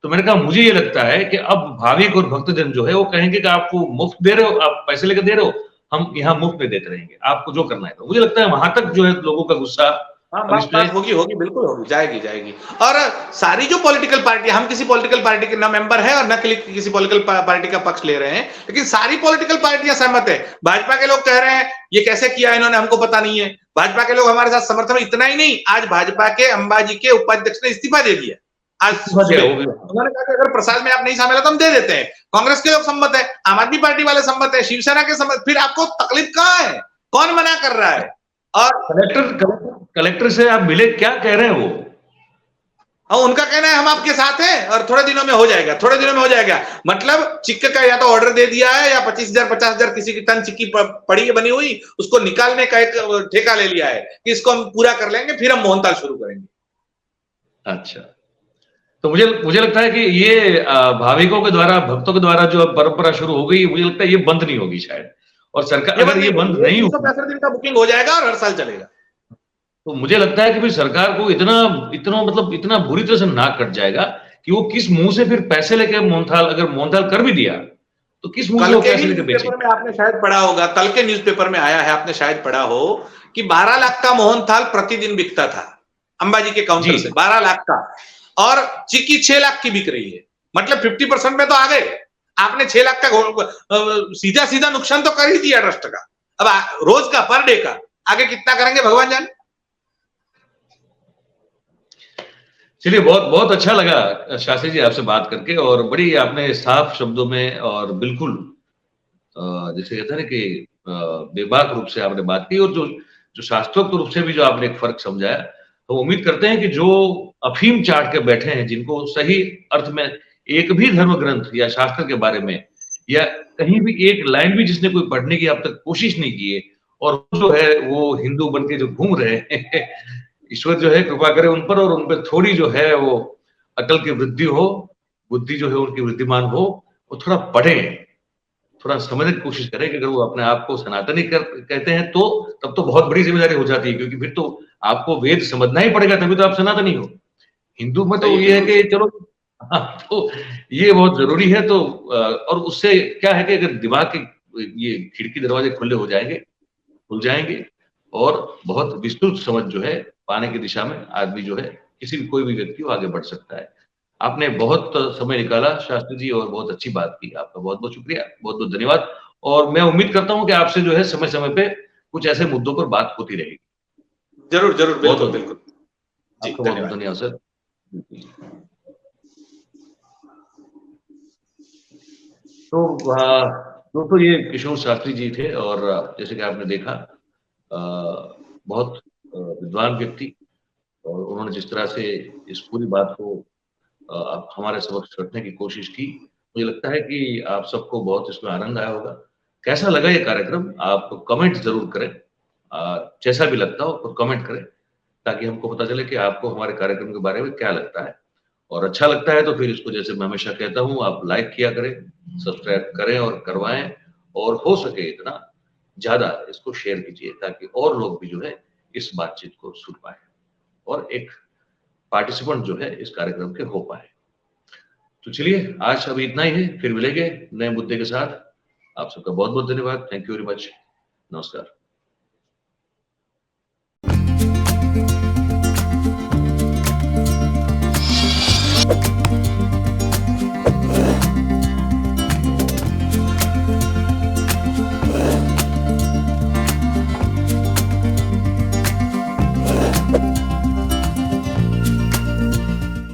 तो मैंने कहा मुझे ये लगता है कि अब भाविक और भक्तजन जो है वो कहेंगे कि आपको मुफ्त दे रहे हो, आप पैसे लेकर दे रहे हो, हम यहाँ मुफ्त में देते रहेंगे, आपको जो करना है। तो मुझे लगता है वहां तक जो है लोगों का गुस्सा बात होगी बिल्कुल होगी, जाएगी। और सारी जो पॉलिटिकल पार्टी, हम किसी पॉलिटिकल पार्टी के ना मेंबर है और ना किसी पॉलिटिकल पार्टी का पक्ष ले रहे हैं, लेकिन सारी पॉलिटिकल पार्टियां सहमत है। भाजपा के लोग कह रहे हैं ये कैसे किया इन्होंने, हमको पता नहीं है। भाजपा के लोग हमारे साथ समर्थन, इतना ही नहीं, आज भाजपा के अंबाजी के उपाध्यक्ष ने इस्तीफा दे दिया। आज उन्होंने कहा कि अगर प्रसाद में आप नहीं शामिल है तो हम दे देते हैं। कांग्रेस के लोग सम्मत है, आम आदमी पार्टी वाले सम्मत है, शिवसेना के सम्मत, फिर आपको तकलीफ कहां है? कौन मना कर रहा है? और कलेक्टर से आप मिले, क्या कह रहे हैं वो? उनका कहना है हम आपके साथ हैं और थोड़े दिनों में हो जाएगा, थोड़े दिनों में हो जाएगा। मतलब चिक्के का या तो ऑर्डर दे दिया है या 25,000 50,000 किसी की टन चिक्की पड़ी है बनी हुई, उसको निकालने का एक ठेका ले लिया है कि इसको हम पूरा कर लेंगे, फिर हम मोहनताल शुरू करेंगे। अच्छा, तो मुझे लगता है कि ये भाविकों के द्वारा, भक्तों के द्वारा जो परंपरा शुरू हो गई, मुझे लगता है ये बंद नहीं होगी शायद। और सरकार अगर ये बंद नहीं होगी, 365 दिन का बुकिंग हो जाएगा और हर साल चलेगा। तो मुझे लगता है कि फिर सरकार को इतना इतना मतलब इतना बुरी तरह से नाक कट जाएगा कि वो किस मुंह से फिर पैसे लेके मोहनथाल, अगर मोहनथाल कर भी दिया तो किस मुंह से कल वो के पैसे ही लेके बेचेंगे? न्यूज़पेपर में आपने शायद पढ़ा होगा, कल के न्यूज़पेपर में आया है, आपने शायद पढ़ा हो कि 12 लाख का मोहनथाल प्रतिदिन बिकता था अंबाजी के काउंटर से, 12 लाख का, और चिक्की 6 लाख की बिक रही है। मतलब 50% में तो आ गए। आपने 6 लाख का सीधा सीधा नुकसान तो कर ही दिया ट्रस्ट का। अब रोज का, पर डे का आगे कितना करेंगे भगवान जाने। चलिए, बहुत बहुत अच्छा लगा शास्त्री जी आपसे बात करके, और बड़ी आपने साफ शब्दों में और बिल्कुल जैसे कहते हैं ना कि बेबाक रूप से आपने बात की, और जो शास्त्रोक्त रूप से भी जो आपने एक फर्क समझाया, तो उम्मीद करते हैं कि जो अफीम चाट के बैठे हैं, जिनको सही अर्थ में एक भी धर्म ग्रंथ या शास्त्र के बारे में या कहीं भी एक लाइन भी जिसने कोई पढ़ने की अब तक कोशिश नहीं की है, और जो है वो हिंदू बन के जो घूम रहे हैं ईश्वर जो है कृपा करे उन पर, और उन पर थोड़ी जो है वो अकल की वृद्धि हो, बुद्धि जो है उनकी वृद्धिमान हो, वो थोड़ा पढ़ें, थोड़ा समझने की कोशिश करें कि अगर वो अपने आप को सनातनी कहते हैं तो तब तो बहुत बड़ी जिम्मेदारी हो जाती है, क्योंकि फिर तो आपको वेद समझना ही पड़ेगा, तभी तो आप सनातनी हो। हिंदू में तो ये है कि चलो, हाँ, तो ये बहुत जरूरी है। तो और उससे क्या है कि अगर दिमाग के ये खिड़की दरवाजे खुले हो जाएंगे, खुल जाएंगे, और बहुत विस्तृत समझ जो है पाने की दिशा में आदमी जो है, किसी भी कोई भी व्यक्ति वो आगे बढ़ सकता है। आपने बहुत समय निकाला शास्त्री जी, और बहुत अच्छी बात की। आपका बहुत बहुत शुक्रिया, बहुत बहुत धन्यवाद। और मैं उम्मीद करता हूँ कि आपसे जो है समय समय पे कुछ ऐसे मुद्दों पर बात होती रहेगी। जरूर जरूर, बिल्कुल बिल्कुल जी, आपका बहुत बहुत धन्यवाद। धन्यवाद सर। तो दोस्तों, ये किशोर शास्त्री जी थे, और जैसे कि आपने देखा बहुत विद्वान व्यक्ति, और उन्होंने जिस तरह से इस पूरी बात को हमारे समक्ष रखने की कोशिश की, मुझे लगता है कि आप सबको बहुत इसमें आनंद आया होगा। कैसा लगा ये कार्यक्रम, आप कमेंट जरूर करें, जैसा भी लगता हो तो कमेंट करें, ताकि हमको पता चले कि आपको हमारे कार्यक्रम के बारे में क्या लगता है। और अच्छा लगता है तो फिर इसको, जैसे मैं हमेशा कहता हूँ, आप लाइक किया करें, सब्सक्राइब करें और करवाएं, और हो सके इतना ज्यादा इसको शेयर कीजिए, ताकि और लोग भी जो है इस बातचीत को सुन पाए और एक पार्टिसिपेंट जो है इस कार्यक्रम के हो पाए। तो चलिए, आज अभी इतना ही है, फिर मिलेंगे नए मुद्दे के साथ। आप सबका बहुत बहुत धन्यवाद। Thank you very much. नमस्कार।